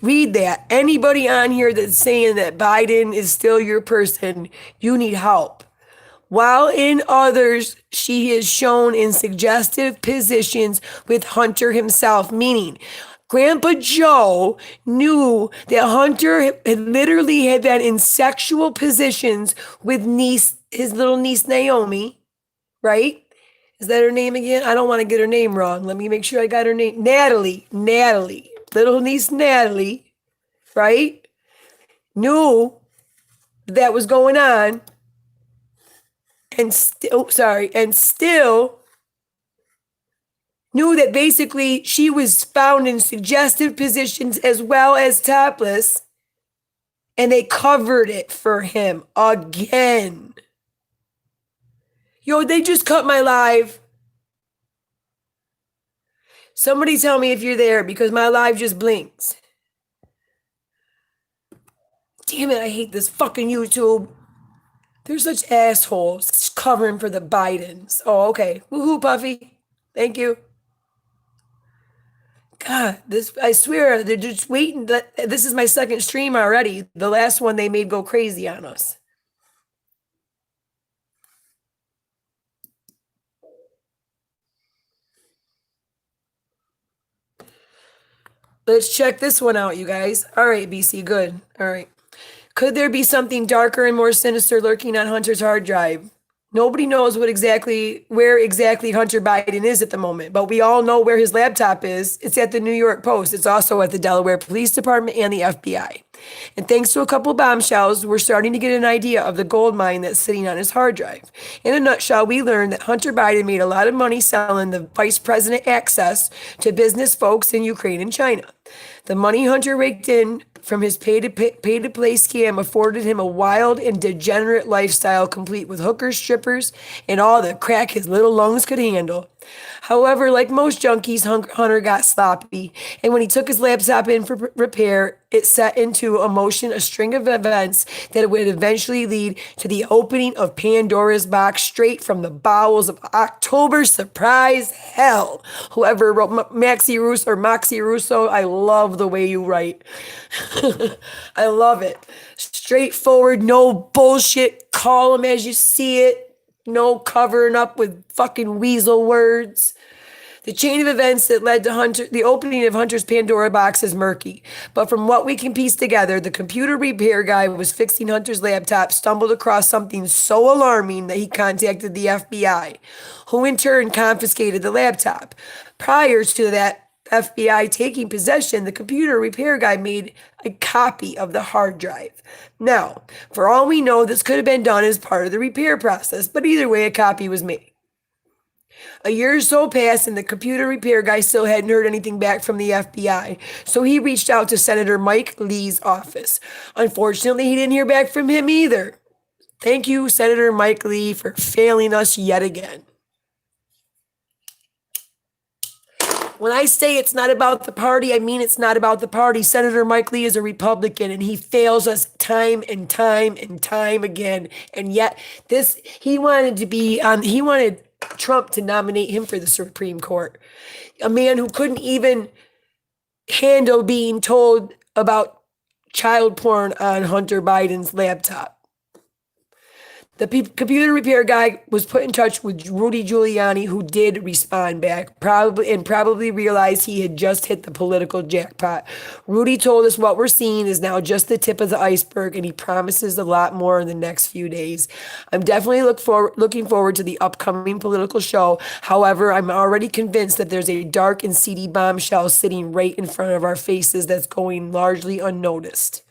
Read that. Anybody on here that's saying that Biden is still your person, you need help. While in others, she is shown in suggestive positions with Hunter himself, meaning Grandpa Joe knew that Hunter had literally been in sexual positions with his little niece Naomi, right? Is that her name again? I don't want to get her name wrong. Let me make sure I got her name. Natalie, little niece Natalie, right? Knew that was going on. And still knew that basically she was found in suggestive positions as well as topless, and they covered it for him again. Yo, they just cut my live. Somebody tell me if you're there because my live just blinks. Damn it, I hate this fucking YouTube. They're such assholes covering for the Bidens. Oh, okay. Woohoo, Puffy. Thank you. God, I swear, they're just waiting. This is my second stream already. The last one they made go crazy on us. Let's check this one out, you guys. All right, BC, good. All right. Could there be something darker and more sinister lurking on Hunter's hard drive? Nobody knows where exactly Hunter Biden is at the moment, but we all know where his laptop is. It's at the New York Post. It's also at the Delaware Police Department and the FBI. And thanks to a couple bombshells, we're starting to get an idea of the gold mine that's sitting on his hard drive. In a nutshell, we learned that Hunter Biden made a lot of money selling the vice president access to business folks in Ukraine and China. The money Hunter raked in from his pay-to-play scam afforded him a wild and degenerate lifestyle complete with hookers, strippers, and all the crack his little lungs could handle. However, like most junkies, Hunter got sloppy, and when he took his laptop in for repair, it set into a motion a string of events that would eventually lead to the opening of Pandora's box straight from the bowels of October surprise hell. Whoever wrote Moxie Russo, I love the way you write. I love it. Straightforward, no bullshit. Call them as you see it. No covering up with fucking weasel words. The chain of events that led to the opening of Hunter's Pandora box is murky. But from what we can piece together, the computer repair guy who was fixing Hunter's laptop stumbled across something so alarming that he contacted the FBI, who in turn confiscated the laptop. Prior to that FBI taking possession, the computer repair guy made a copy of the hard drive. Now, for all we know, this could have been done as part of the repair process, but either way, a copy was made. A year or so passed, and the computer repair guy still hadn't heard anything back from the FBI, so he reached out to Senator Mike Lee's office. Unfortunately, he didn't hear back from him either. Thank you, Senator Mike Lee, for failing us yet again. When I say it's not about the party, I mean it's not about the party. Senator Mike Lee is a Republican, and he fails us time and time and time again. And yet, he wanted Trump to nominate him for the Supreme Court. A man who couldn't even handle being told about child porn on Hunter Biden's laptop. The computer repair guy was put in touch with Rudy Giuliani, who did respond back, probably realized he had just hit the political jackpot. Rudy told us what we're seeing is now just the tip of the iceberg, and he promises a lot more in the next few days. I'm definitely looking forward to the upcoming political show. However, I'm already convinced that there's a dark and seedy bombshell sitting right in front of our faces that's going largely unnoticed.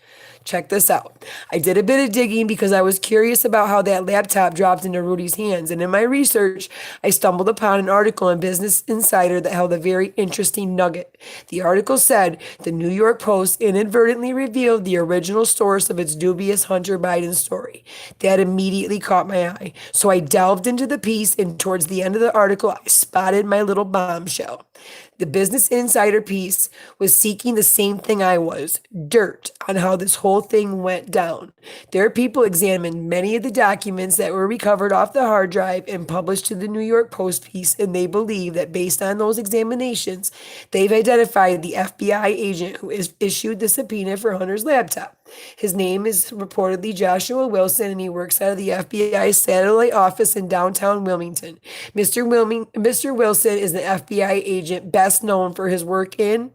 Check this out. I did a bit of digging because I was curious about how that laptop dropped into Rudy's hands. And in my research, I stumbled upon an article in Business Insider that held a very interesting nugget. The article said the New York Post inadvertently revealed the original source of its dubious Hunter Biden story. That immediately caught my eye. So I delved into the piece, and towards the end of the article, I spotted my little bombshell. The Business Insider piece was seeking the same thing I was, dirt on how this whole thing went down. Their people examined many of the documents that were recovered off the hard drive and published to the New York Post piece, and they believe that based on those examinations, they've identified the FBI agent who issued the subpoena for Hunter's laptop. His name is reportedly Joshua Wilson, and he works out of the FBI satellite office in downtown Wilmington. Mr. Wilson is an FBI agent best known for his work in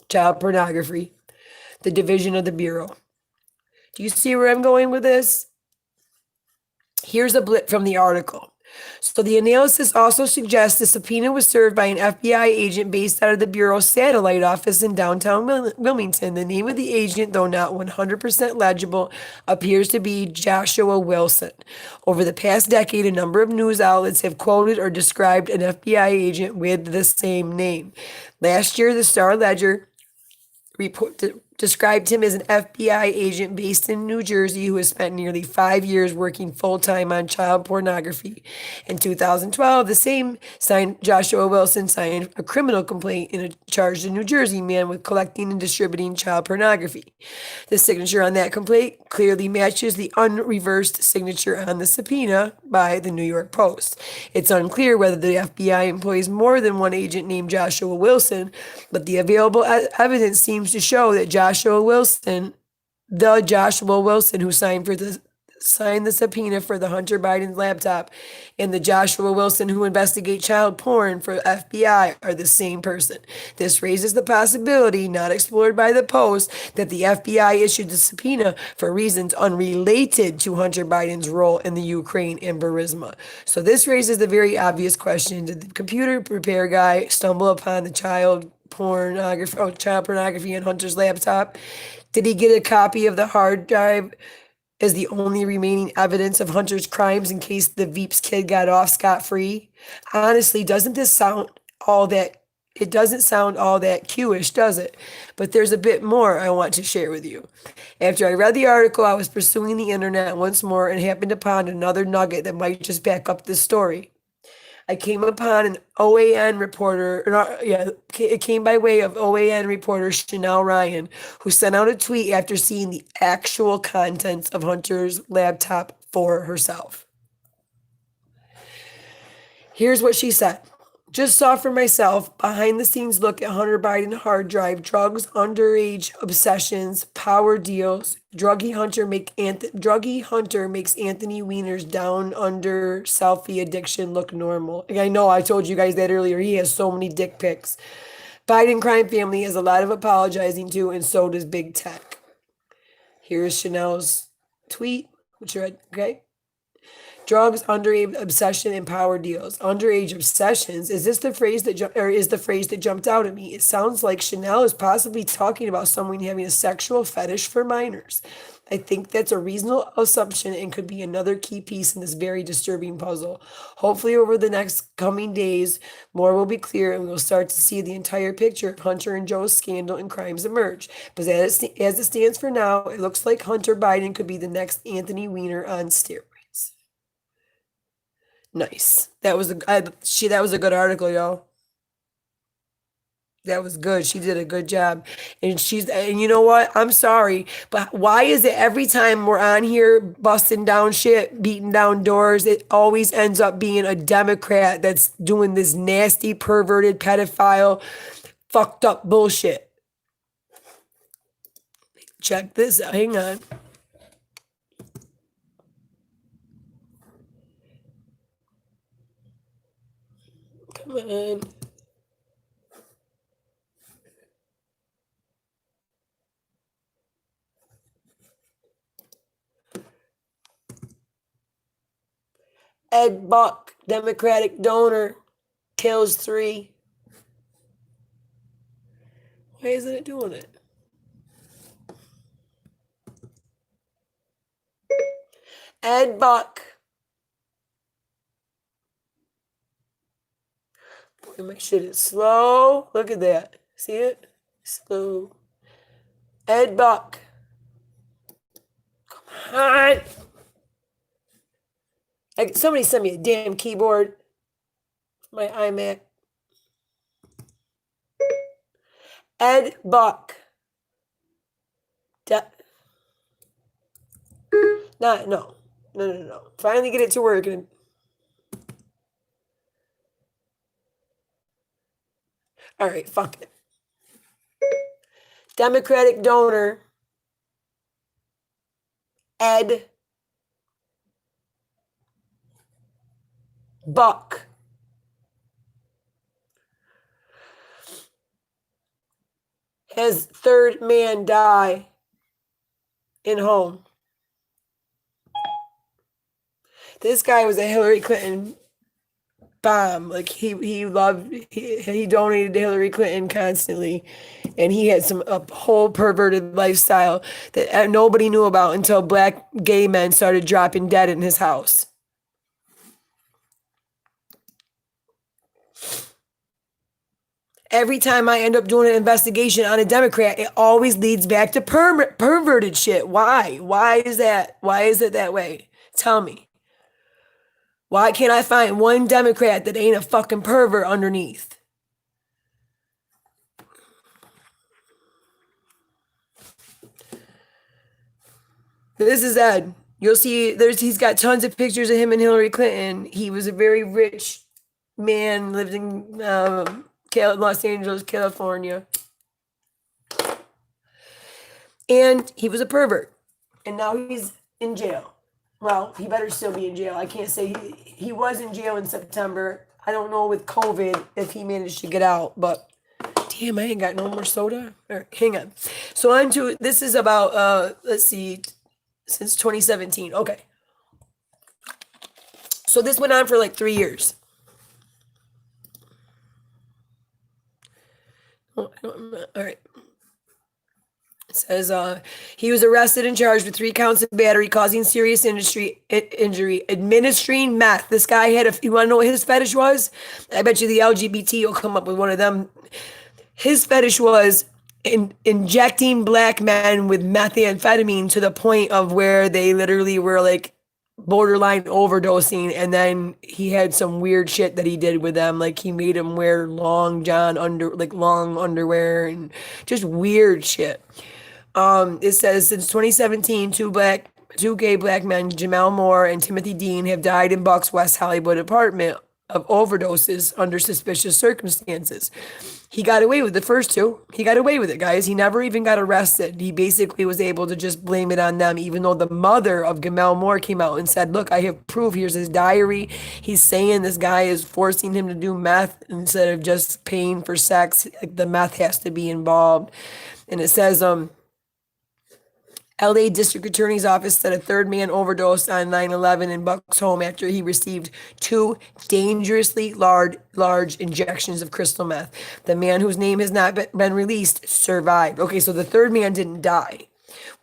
child pornography, the division of the Bureau. Do you see where I'm going with this? Here's a blip from the article. So the analysis also suggests the subpoena was served by an FBI agent based out of the Bureau's satellite office in downtown Wilmington. The name of the agent, though not 100% legible, appears to be Joshua Wilson. Over the past decade, a number of news outlets have quoted or described an FBI agent with the same name. Last year, the Star-Ledger described him as an FBI agent based in New Jersey who has spent nearly 5 years working full-time on child pornography. In 2012, the same Joshua Wilson signed a criminal complaint in a charged a New Jersey man with collecting and distributing child pornography. The signature on that complaint clearly matches the unreversed signature on the subpoena by the New York Post. It's unclear whether the FBI employs more than one agent named Joshua Wilson, but the available evidence seems to show that Joshua Wilson who signed for the signed the subpoena for the Hunter Biden laptop and the Joshua Wilson who investigate child porn for FBI are the same person. This raises the possibility, not explored by the Post, that the FBI issued the subpoena for reasons unrelated to Hunter Biden's role in the Ukraine and Burisma. So this raises the very obvious question: did the computer repair guy stumble upon the child pornography on Hunter's laptop? Did he get a copy of the hard drive as the only remaining evidence of Hunter's crimes in case the Veeps kid got off scot-free? Honestly, doesn't this sound all that, it doesn't sound all that Q-ish, does it? But there's a bit more I want to share with you. After I read the article, I was pursuing the internet once more and happened upon another nugget that might just back up this story. I came upon an OAN reporter, it came by way of OAN reporter Chanel Ryan, who sent out a tweet after seeing the actual contents of Hunter's laptop for herself. Here's what she said. Just saw for myself, behind the scenes look at Hunter Biden hard drive, drugs, underage obsessions, power deals. Druggy Hunter makes Anthony Weiner's down under selfie addiction look normal. I know I told you guys that earlier. He has so many dick pics. Biden crime family has a lot of apologizing to, and so does big tech. Here's Chanel's tweet, which read, okay. Drugs, underage obsession, and power deals. Underage obsessions. Is this the phrase that jumped out at me? It sounds like Chanel is possibly talking about someone having a sexual fetish for minors. I think that's a reasonable assumption and could be another key piece in this very disturbing puzzle. Hopefully, over the next coming days, more will be clear and we will start to see the entire picture of Hunter and Joe's scandal and crimes emerge. But as it stands for now, it looks like Hunter Biden could be the next Anthony Weiner on steroids. Nice. That was a good article, y'all. That was good. She did a good job. And you know what? I'm sorry, but why is it every time we're on here busting down shit, beating down doors, it always ends up being a Democrat that's doing this nasty, perverted, pedophile, fucked up bullshit? Check this out. Hang on. Come on. Ed Buck, Democratic donor, kills 3. Why isn't it doing it? Ed Buck. Boy, my shit is slow. Look at that. See it? Slow. Ed Buck. Come on. Somebody sent me a damn keyboard. My iMac. Ed Buck. No. Finally get it to work. All right, fuck it. Democratic donor. Ed Buck. Has third man die in home. This guy was a Hillary Clinton bomb. Like he donated to Hillary Clinton constantly, and he had a whole perverted lifestyle that nobody knew about until black gay men started dropping dead in his house. Every time I end up doing an investigation on a Democrat, it always leads back to perverted shit. Why? Why is that? Why is it that way? Tell me. Why can't I find one Democrat that ain't a fucking pervert underneath? This is Ed. You'll see he's got tons of pictures of him and Hillary Clinton. He was a very rich man, lived in Los Angeles, California. And he was a pervert. And now he's in jail. Well, he better still be in jail. I can't say he was in jail in September. I don't know with COVID if he managed to get out, but damn, I ain't got no more soda. All right, hang on. So on to this is about let's see, since 2017. Okay. So this went on for like 3 years. Oh, all right. It says he was arrested and charged with 3 counts of battery, causing serious injury, administering meth. This guy had a. You want to know what his fetish was? I bet you the LGBT will come up with one of them. His fetish was injecting black men with methamphetamine to the point of where they literally were like borderline overdosing, and then he had some weird shit that he did with them, like he made them wear long underwear and just weird shit. It says since 2017, two gay black men, Jamel Moore and Timothy Dean, have died in Buck's West Hollywood apartment of overdoses under suspicious circumstances. He got away with the first two. He got away with it, guys. He never even got arrested. He basically was able to just blame it on them, even though the mother of Jamel Moore came out and said, look, I have proof. Here's his diary. He's saying this guy is forcing him to do meth instead of just paying for sex. Like, the meth has to be involved. And it says, LA District Attorney's Office said a third man overdosed on 9/11 in Buck's home after he received 2 dangerously large injections of crystal meth. The man, whose name has not been released, survived. Okay, so the third man didn't die.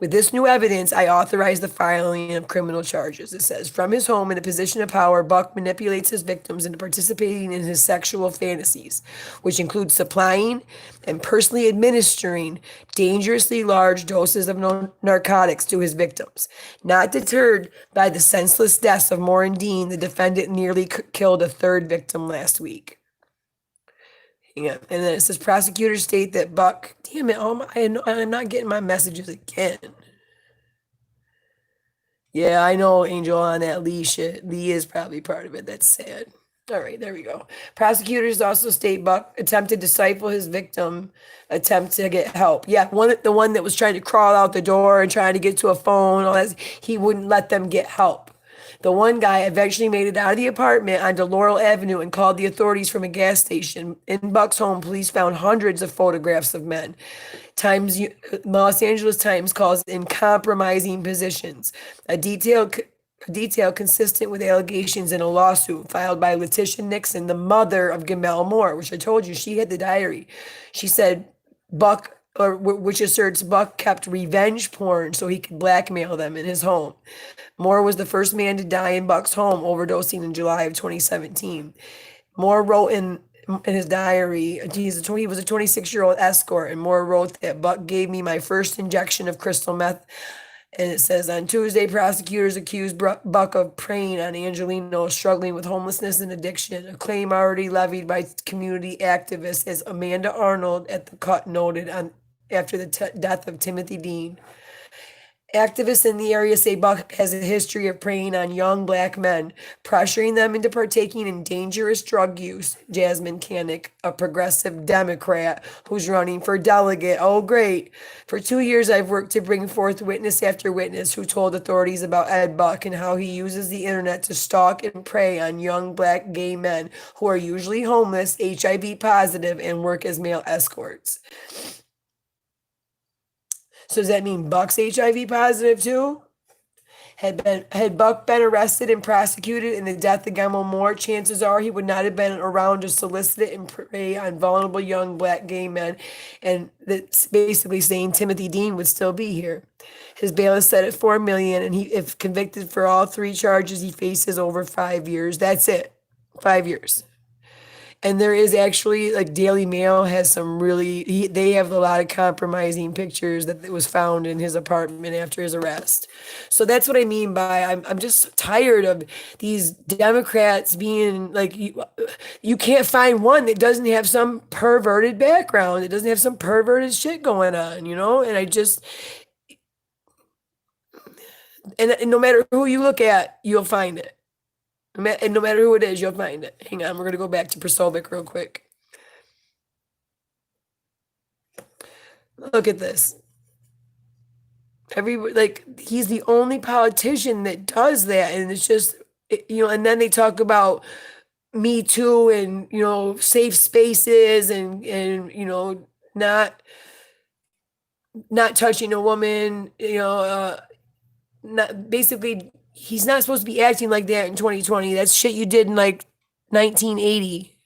With this new evidence, I authorize the filing of criminal charges. It says, from his home in a position of power, Buck manipulates his victims into participating in his sexual fantasies, which include supplying and personally administering dangerously large doses of narcotics to his victims. Not deterred by the senseless deaths of Moore and Dean, the defendant nearly killed a third victim last week. Yeah, and then it says prosecutors state that Buck, damn it, I'm not getting my messages again. Yeah, I know, Angel, on that Lee shit. Lee is probably part of it. That's sad. All right, there we go. Prosecutors also state Buck attempted to stifle his victim, attempt to get help. Yeah, the one that was trying to crawl out the door and trying to get to a phone, all that, he wouldn't let them get help. The one guy eventually made it out of the apartment onto Laurel Avenue and called the authorities from a gas station. In Buck's home, police found hundreds of photographs of men. Los Angeles Times calls in compromising positions. A detail consistent with allegations in a lawsuit filed by Letitia Nixon, the mother of Jamel Moore, which I told you, she had the diary. She said which asserts Buck kept revenge porn so he could blackmail them in his home. Moore was the first man to die in Buck's home, overdosing in July of 2017. Moore wrote in his diary, he was a 26-year-old escort, and Moore wrote that Buck gave me my first injection of crystal meth. And it says, on Tuesday, prosecutors accused Buck of preying on Angelino struggling with homelessness and addiction, a claim already levied by community activists, as Amanda Arnold at the Cut noted after the death of Timothy Dean. Activists in the area say Buck has a history of preying on young black men, pressuring them into partaking in dangerous drug use. Jasmine Canick, a progressive Democrat who's running for delegate. Oh, great. For 2 years, I've worked to bring forth witness after witness who told authorities about Ed Buck and how he uses the internet to stalk and prey on young black gay men who are usually homeless, HIV positive, and work as male escorts. So does that mean Buck's HIV positive too? Had Buck been arrested and prosecuted in the death of Jamel Moore, chances are he would not have been around to solicit and prey on vulnerable young black gay men. And that's basically saying Timothy Dean would still be here. His bail is set at $4 million, and if convicted for all 3 charges, he faces over 5 years. That's it, 5 years. And there is actually, like, Daily Mail has some they have a lot of compromising pictures that was found in his apartment after his arrest. So that's what I mean by I'm just tired of these Democrats being like, you can't find one that doesn't have some perverted background, that doesn't have some perverted shit going on, and and no matter who you look at, you'll find it. And no matter who it is, you'll find it. Hang on, we're going to go back to Prosovic real quick. Look at this. like he's the only politician that does that, and it's just and then they talk about Me Too and safe spaces and not touching a woman, not basically he's not supposed to be acting like that in 2020. That's shit you did in like 1980.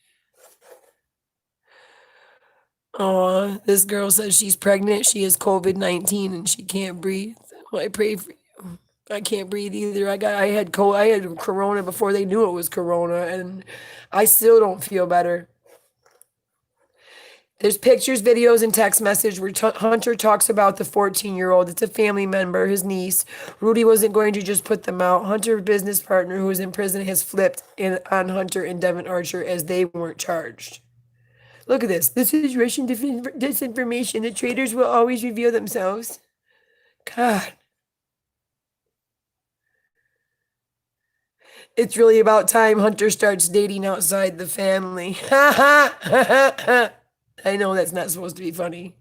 Oh, this girl says she's pregnant. She has COVID-19 and she can't breathe. Well, I pray for you. I can't breathe either. I had corona before they knew it was corona, and I still don't feel better. There's pictures, videos, and text message where Hunter talks about the 14-year-old. It's a family member, his niece. Rudy wasn't going to just put them out. Hunter's business partner, who is in prison, has flipped on Hunter and Devin Archer as they weren't charged. Look at this. This is Russian disinformation. The traitors will always reveal themselves. God. It's really about time Hunter starts dating outside the family. I know that's not supposed to be funny.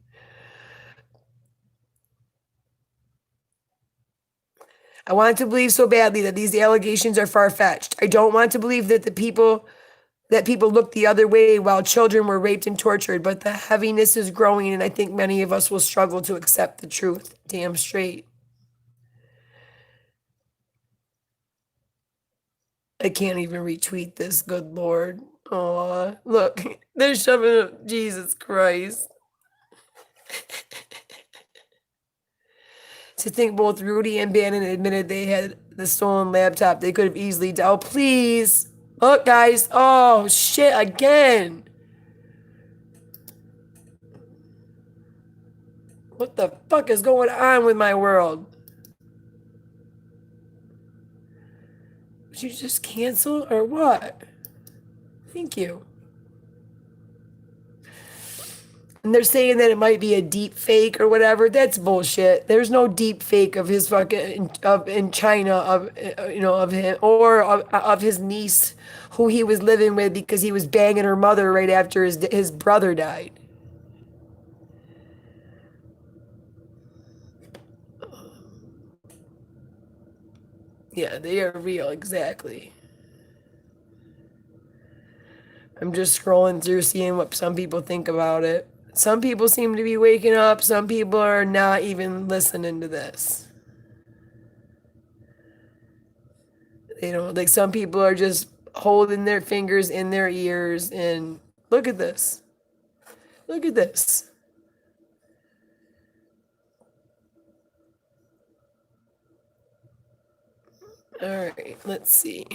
I want to believe so badly that these allegations are far-fetched. I don't want to believe that people looked the other way while children were raped and tortured, but the heaviness is growing, and I think many of us will struggle to accept the truth. Damn straight. I can't even retweet this, good Lord. Oh, look, they're shoving up. Jesus Christ. To think both Rudy and Bannon admitted they had the stolen laptop, they could have easily done. Oh, please. Look, guys. Oh, shit, again. What the fuck is going on with my world? Did you just cancel or what? Thank you. And they're saying that it might be a deep fake or whatever. That's bullshit. There's no deep fake of his fucking in China of him or of his niece who he was living with because he was banging her mother right after his brother died. Yeah, they are real, exactly. I'm just scrolling through seeing what some people think about it. Some people seem to be waking up. Some people are not even listening to this. Like some people are just holding their fingers in their ears and look at this. Look at this. All right, let's see.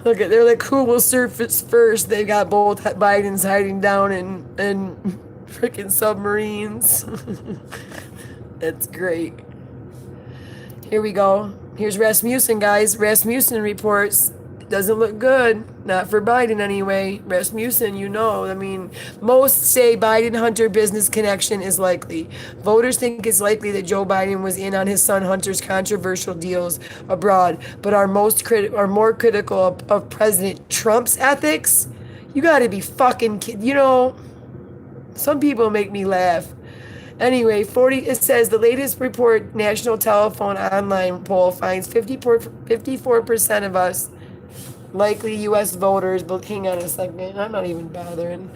Look at, they're like, who will surface first? They got both Bidens hiding down in freaking submarines. That's great. Here we go. Here's Rasmussen, guys. Rasmussen reports. Doesn't look good. Not for Biden anyway. Rasmussen, I mean, most say Biden-Hunter business connection is likely. Voters think it's likely that Joe Biden was in on his son Hunter's controversial deals abroad, but are more critical of President Trump's ethics. You gotta be fucking kidding. Some people make me laugh. Anyway, it says the latest report, National Telephone Online poll finds 54% of us likely U.S. voters, but hang on a second, I'm not even bothering.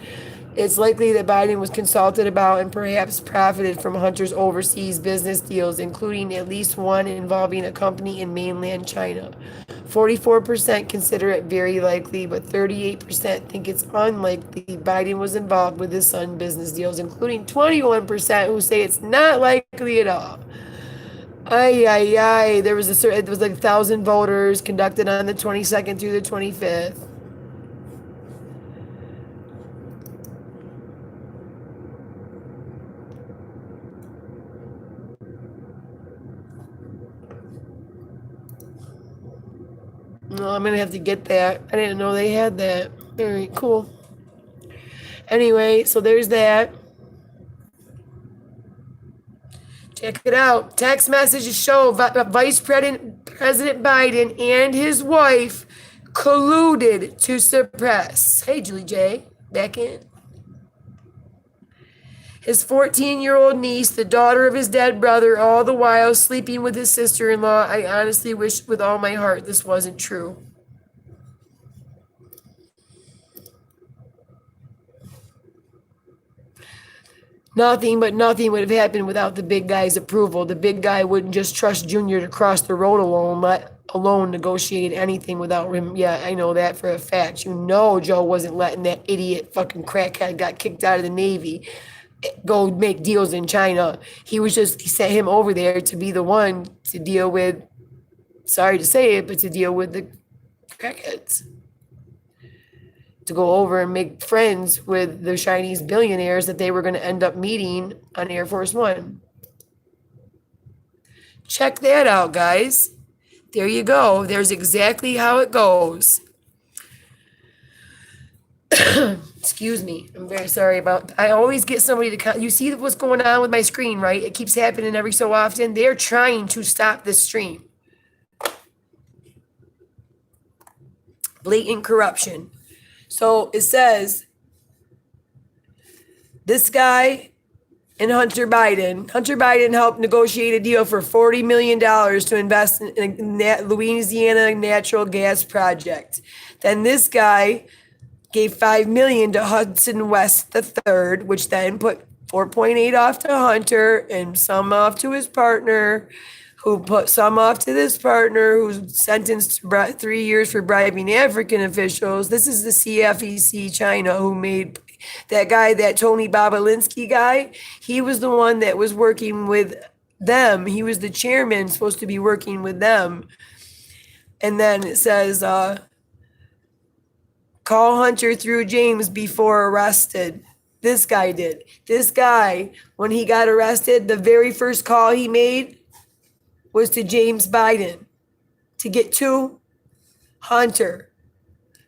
It's likely that Biden was consulted about and perhaps profited from Hunter's overseas business deals, including at least one involving a company in mainland China. 44% consider it very likely, but 38% think it's unlikely Biden was involved with his son's business deals, including 21% who say it's not likely at all. There was it was like 1,000 voters conducted on the 22nd through the 25th. No, I'm gonna have to get that. I didn't know they had that. All right, cool. Anyway, so there's that. Check it out. Text messages show Vice President Biden and his wife colluded to suppress. Hey, Julie J, back in. His 14-year-old niece, the daughter of his dead brother, all the while sleeping with his sister-in-law. I honestly wish with all my heart this wasn't true. Nothing would have happened without the big guy's approval. The big guy wouldn't just trust Junior to cross the road alone, let alone negotiate anything without him. Yeah, I know that for a fact. You know Joe wasn't letting that idiot fucking crackhead got kicked out of the Navy go make deals in China. He sent him over there to be the one to deal with, sorry to say it, but to deal with the crackheads. To go over and make friends with the Chinese billionaires that they were going to end up meeting on Air Force One. Check that out, guys. There you go. There's exactly how it goes. Excuse me. I'm very sorry about. I always get somebody to. You see what's going on with my screen, right? It keeps happening every so often. They're trying to stop this stream. Blatant corruption. So it says this guy and Hunter Biden helped negotiate a deal for $40 million to invest in a Louisiana natural gas project. Then this guy gave $5 million to Hudson West III, which then put 4.8 off to Hunter and some off to his partner, who put some off to this partner who's sentenced to 3 years for bribing African officials. This is the CFEC China who made that guy, that Tony Bobolinsky guy. He was the one that was working with them. He was the chairman supposed to be working with them. And then it says, call Hunter through James before arrested. This guy did. This guy, when he got arrested, the very first call he made was to James Biden to get to Hunter.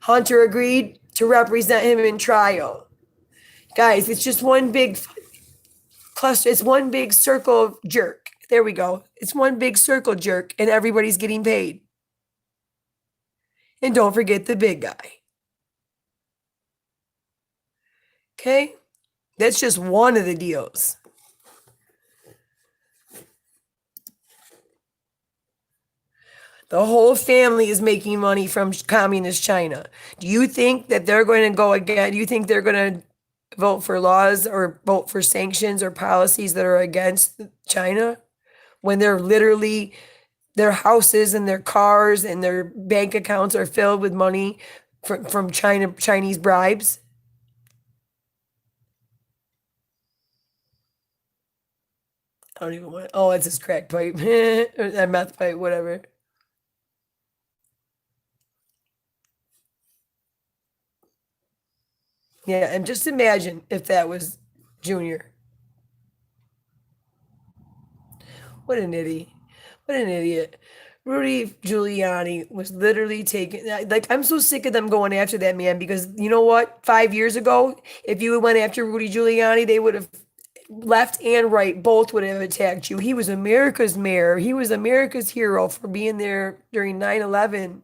Hunter agreed to represent him in trial. Guys, it's just one big cluster. It's one big circle jerk. There we go. It's one big circle jerk, and everybody's getting paid. And don't forget the big guy. Okay? That's just one of the deals. The whole family is making money from communist China. Do you think that they're going to go again? Do you think they're going to vote for laws or vote for sanctions or policies that are against China when they're literally, their houses and their cars and their bank accounts are filled with money from Chinese bribes? I don't even want. Oh, it's his crack pipe, or that meth pipe, whatever. Yeah, and just imagine if that was Junior. What an idiot. What an idiot. Rudy Giuliani was literally taken. Like, I'm so sick of them going after that man because you know what? 5 years ago, if you went after Rudy Giuliani, they would have left and right, both would have attacked you. He was America's mayor. He was America's hero for being there during 9/11.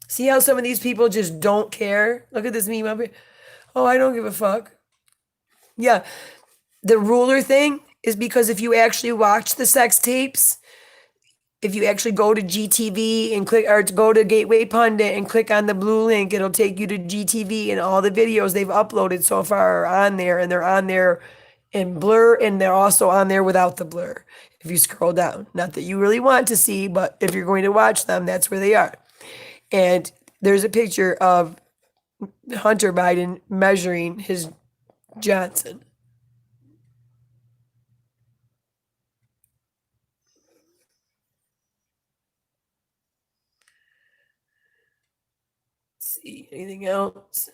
See how some of these people just don't care? Look at this meme up here. Oh, I don't give a fuck. Yeah. The ruler thing is because if you actually watch the sex tapes, if you actually go to GTV and click, or go to Gateway Pundit and click on the blue link, it'll take you to GTV, and all the videos they've uploaded so far are on there, and they're on there in blur, and they're also on there without the blur. If you scroll down, not that you really want to see, but if you're going to watch them, that's where they are. And there's a picture of Hunter Biden measuring his Johnson. Let's see, anything else?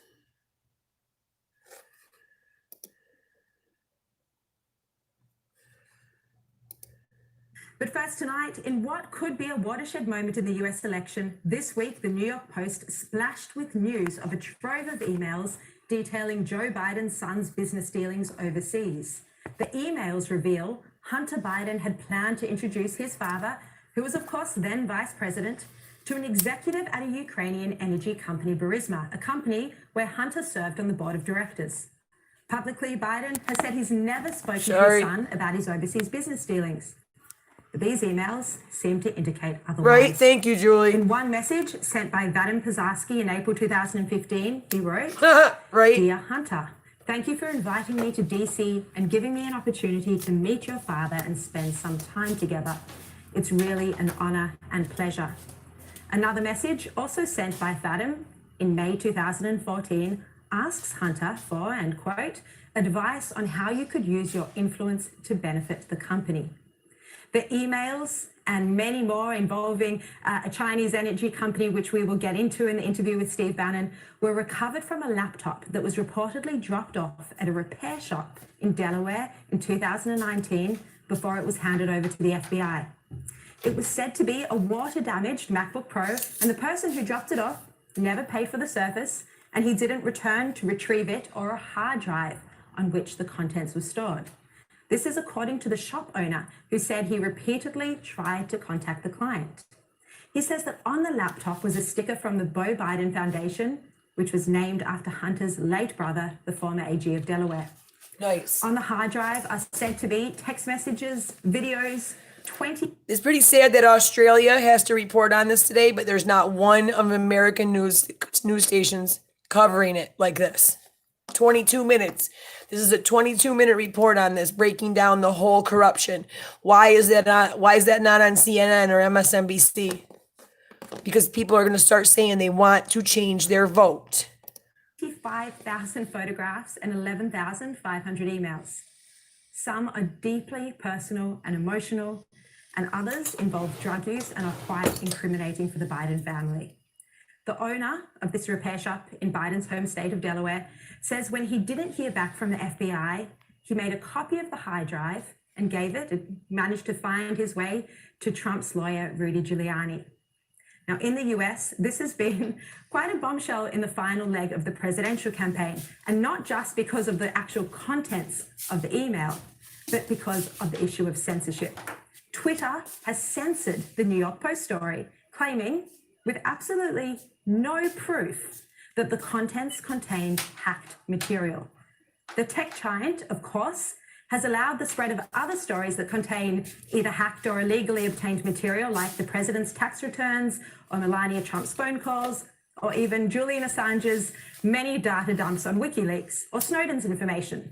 But first tonight, in what could be a watershed moment in the US election, this week the New York Post splashed with news of a trove of emails detailing Joe Biden's son's business dealings overseas. The emails reveal Hunter Biden had planned to introduce his father, who was of course then vice president, to an executive at a Ukrainian energy company, Burisma, a company where Hunter served on the board of directors. Publicly, Biden has said he's never spoken to his son about his overseas business dealings. But these emails seem to indicate otherwise. Right, thank you, Julie. In one message sent by Vadim Pazarski in April 2015, he wrote, right. Dear Hunter, thank you for inviting me to DC and giving me an opportunity to meet your father and spend some time together. It's really an honor and pleasure. Another message, also sent by Vadim in May 2014, asks Hunter for, and quote, advice on how you could use your influence to benefit the company. The emails and many more involving a Chinese energy company, which we will get into in the interview with Steve Bannon, were recovered from a laptop that was reportedly dropped off at a repair shop in Delaware in 2019 before it was handed over to the FBI. It was said to be a water-damaged MacBook Pro, and the person who dropped it off never paid for the service, and he didn't return to retrieve it or a hard drive on which the contents were stored. This is according to the shop owner, who said he repeatedly tried to contact the client. He says that on the laptop was a sticker from the Beau Biden Foundation, which was named after Hunter's late brother, the former AG of Delaware. Nice. On the hard drive are said to be text messages, videos, 20... It's pretty sad that Australia has to report on this today, but there's not one of American news stations covering it like this. 22 minutes. This is a 22-minute report on this, breaking down the whole corruption. Why is that not on CNN or MSNBC? Because people are going to start saying they want to change their vote. 55,000 photographs and 11,500 emails. Some are deeply personal and emotional, and others involve drug use and are quite incriminating for the Biden family. The owner of this repair shop in Biden's home state of Delaware says when he didn't hear back from the FBI, he made a copy of the hard drive and managed to find his way to Trump's lawyer, Rudy Giuliani. Now, in the US, this has been quite a bombshell in the final leg of the presidential campaign, and not just because of the actual contents of the email, but because of the issue of censorship. Twitter has censored the New York Post story, claiming, with absolutely no proof, that the contents contained hacked material. The tech giant, of course, has allowed the spread of other stories that contain either hacked or illegally obtained material, like the president's tax returns or Melania Trump's phone calls, or even Julian Assange's many data dumps on WikiLeaks or Snowden's information.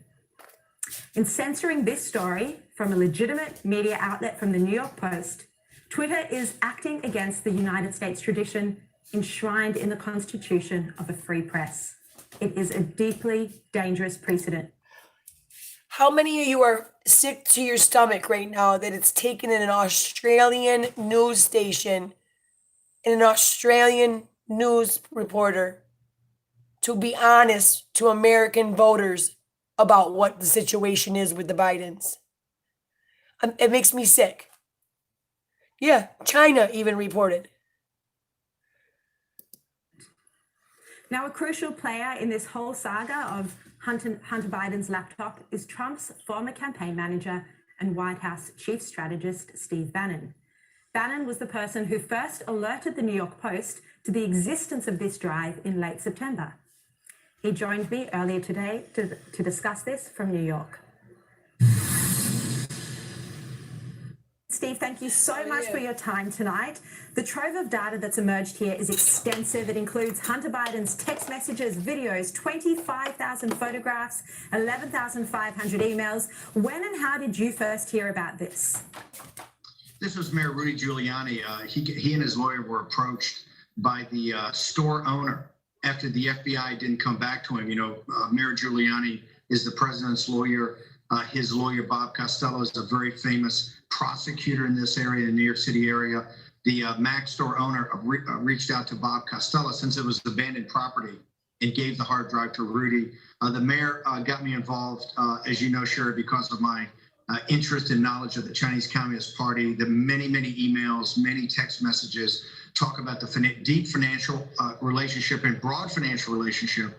In censoring this story from a legitimate media outlet from the New York Post, Twitter is acting against the United States tradition enshrined in the Constitution of a free press. It is a deeply dangerous precedent. How many of you are sick to your stomach right now that it's taken in an Australian news station and an Australian news reporter to be honest to American voters about what the situation is with the Bidens? It makes me sick. Yeah, China even reported. Now, a crucial player in this whole saga of Hunter Biden's laptop is Trump's former campaign manager and White House chief strategist, Steve Bannon. Bannon was the person who first alerted the New York Post to the existence of this drive in late September. He joined me earlier today to discuss this from New York. Steve, thank you so much for your time tonight. The trove of data that's emerged here is extensive. It includes Hunter Biden's text messages, videos, 25,000 photographs, 11,500 emails. When and how did you first hear about this? This was Mayor Rudy Giuliani. He and his lawyer were approached by the store owner after the FBI didn't come back to him. You know, Mayor Giuliani is the president's lawyer. His lawyer, Bob Costello, is a very famous prosecutor in this area, the New York City area. The Mac store owner reached out to Bob Costello since it was abandoned property and gave the hard drive to Rudy. The mayor got me involved, as you know, Sherry, because of my interest and knowledge of the Chinese Communist Party, the many, many emails, many text messages talk about the deep financial relationship and broad financial relationship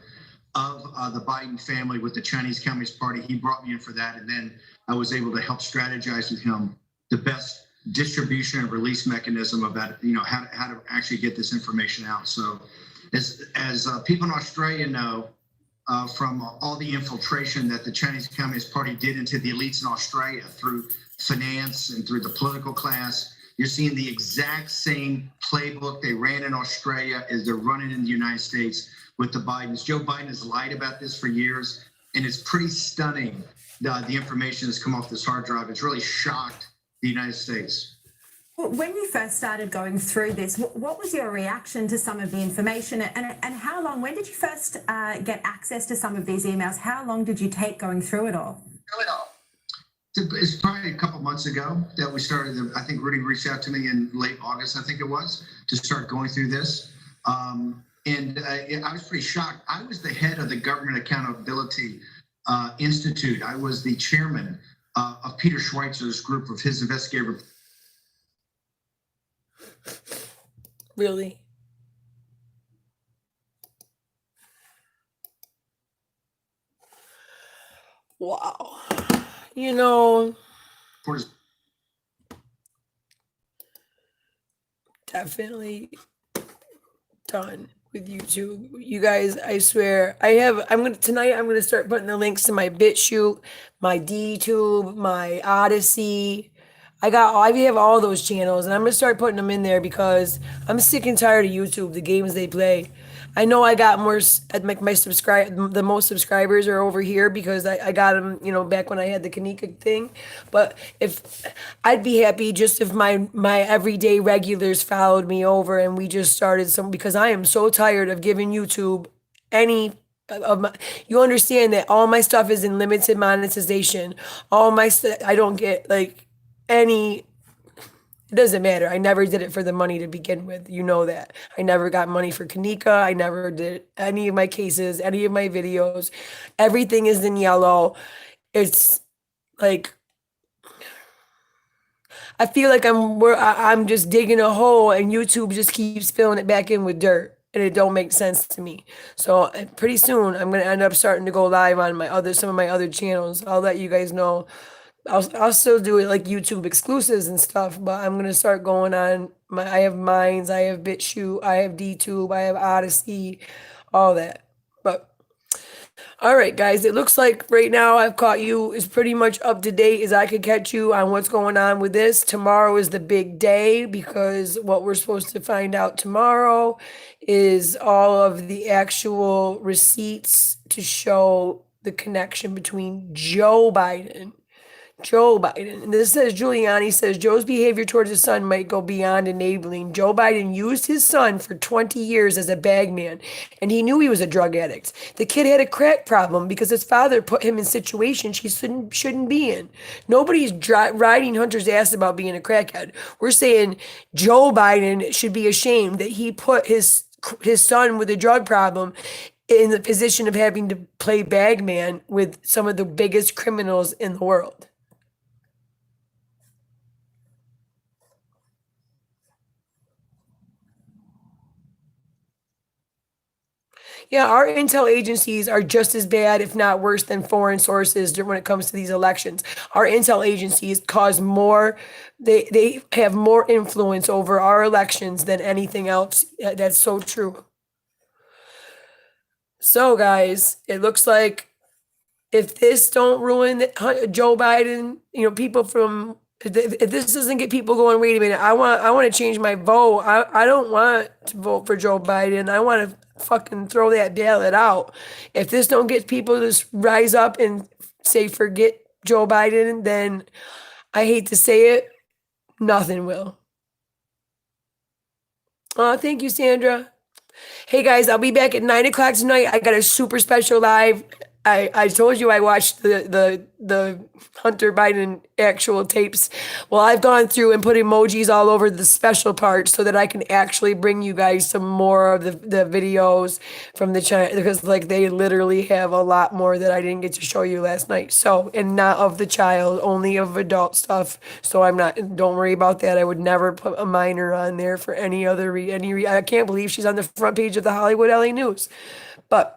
of the Biden family with the Chinese Communist Party. He brought me in for that, and then I was able to help strategize with him the best distribution and release mechanism about how to actually get this information out. So as people in Australia know, from all the infiltration that the Chinese Communist Party did into the elites in Australia through finance and through the political class, you're seeing the exact same playbook they ran in Australia as they're running in the United States with the Bidens. Joe Biden has lied about this for years, and it's pretty stunning, the information that's come off this hard drive. It's really shocked the United States. When you first started going through this, what was your reaction to some of the information, and how long, when did you first get access to some of these emails? How long did you take going through it all? It's probably a couple months ago that we started. I think Rudy reached out to me in late August, I think it was, to start going through this. And I was pretty shocked. I was the head of the Government Accountability Institute. I was the chairman of Peter Schweitzer's group of his investigative. Really? Wow. You know, definitely done with YouTube. You guys, I swear, I'm gonna start putting the links to my BitChute, my DTube, my Odyssey. I have all those channels, and I'm gonna start putting them in there because I'm sick and tired of YouTube, the games they play. I know I got more, the most subscribers are over here because I got them, back when I had the Kanika thing. But if I'd be happy just if my everyday regulars followed me over and we just started because I am so tired of giving YouTube any of my, you understand that all my stuff is in limited monetization. All my I don't get like any. It doesn't matter. I never did it for the money to begin with. You know that. I never got money for Kanika. I never did any of my cases, any of my videos. Everything is in yellow. It's like I feel like I'm just digging a hole and YouTube just keeps filling it back in with dirt. And it don't make sense to me. So pretty soon I'm gonna end up starting to go live on some of my other channels. I'll let you guys know. I'll still do it like YouTube exclusives and stuff, but I'm gonna start going on I have Minds, I have BitChute, I have DTube, I have Odyssey, all that. But all right, guys, it looks like right now I've caught you as pretty much up to date as I could catch you on what's going on with this. Tomorrow is the big day because what we're supposed to find out tomorrow is all of the actual receipts to show the connection between Joe Biden. And this says Giuliani says Joe's behavior towards his son might go beyond enabling. Joe Biden used his son for 20 years as a bagman, and he knew he was a drug addict. The kid had a crack problem because his father put him in situations he shouldn't be in. Nobody's riding Hunter's ass about being a crackhead. We're saying Joe Biden should be ashamed that he put his son with a drug problem in the position of having to play bagman with some of the biggest criminals in the world. Yeah, our intel agencies are just as bad, if not worse, than foreign sources when it comes to these elections. Our intel agencies cause more, they have more influence over our elections than anything else. That's so true. So, guys, it looks like if this don't ruin Joe Biden, people from, if this doesn't get people going, wait a minute, I want to change my vote. I don't want to vote for Joe Biden. I want to fucking throw that ballot out. If this don't get people to rise up and say forget Joe Biden, then I hate to say it, nothing will. Thank you, Sandra. Hey guys, I'll be back at 9 o'clock tonight. I got a super special live I told you I watched the Hunter Biden actual tapes. Well, I've gone through and put emojis all over the special parts so that I can actually bring you guys some more of the videos from the China, because like they literally have a lot more that I didn't get to show you last night. So, and not of the child, only of adult stuff. So don't worry about that. I would never put a minor on there for any other I can't believe she's on the front page of the Hollywood LA News. But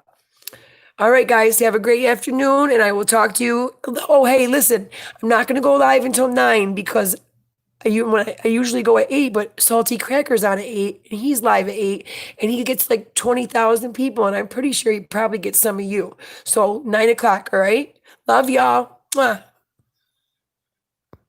all right, guys, have a great afternoon, and I will talk to you. Oh, hey, listen, I'm not going to go live until 9 because I usually go at 8, but Salty Cracker's on at 8, and he's live at 8, and he gets like 20,000 people, and I'm pretty sure he probably gets some of you. So 9 o'clock, all right? Love y'all. Mwah.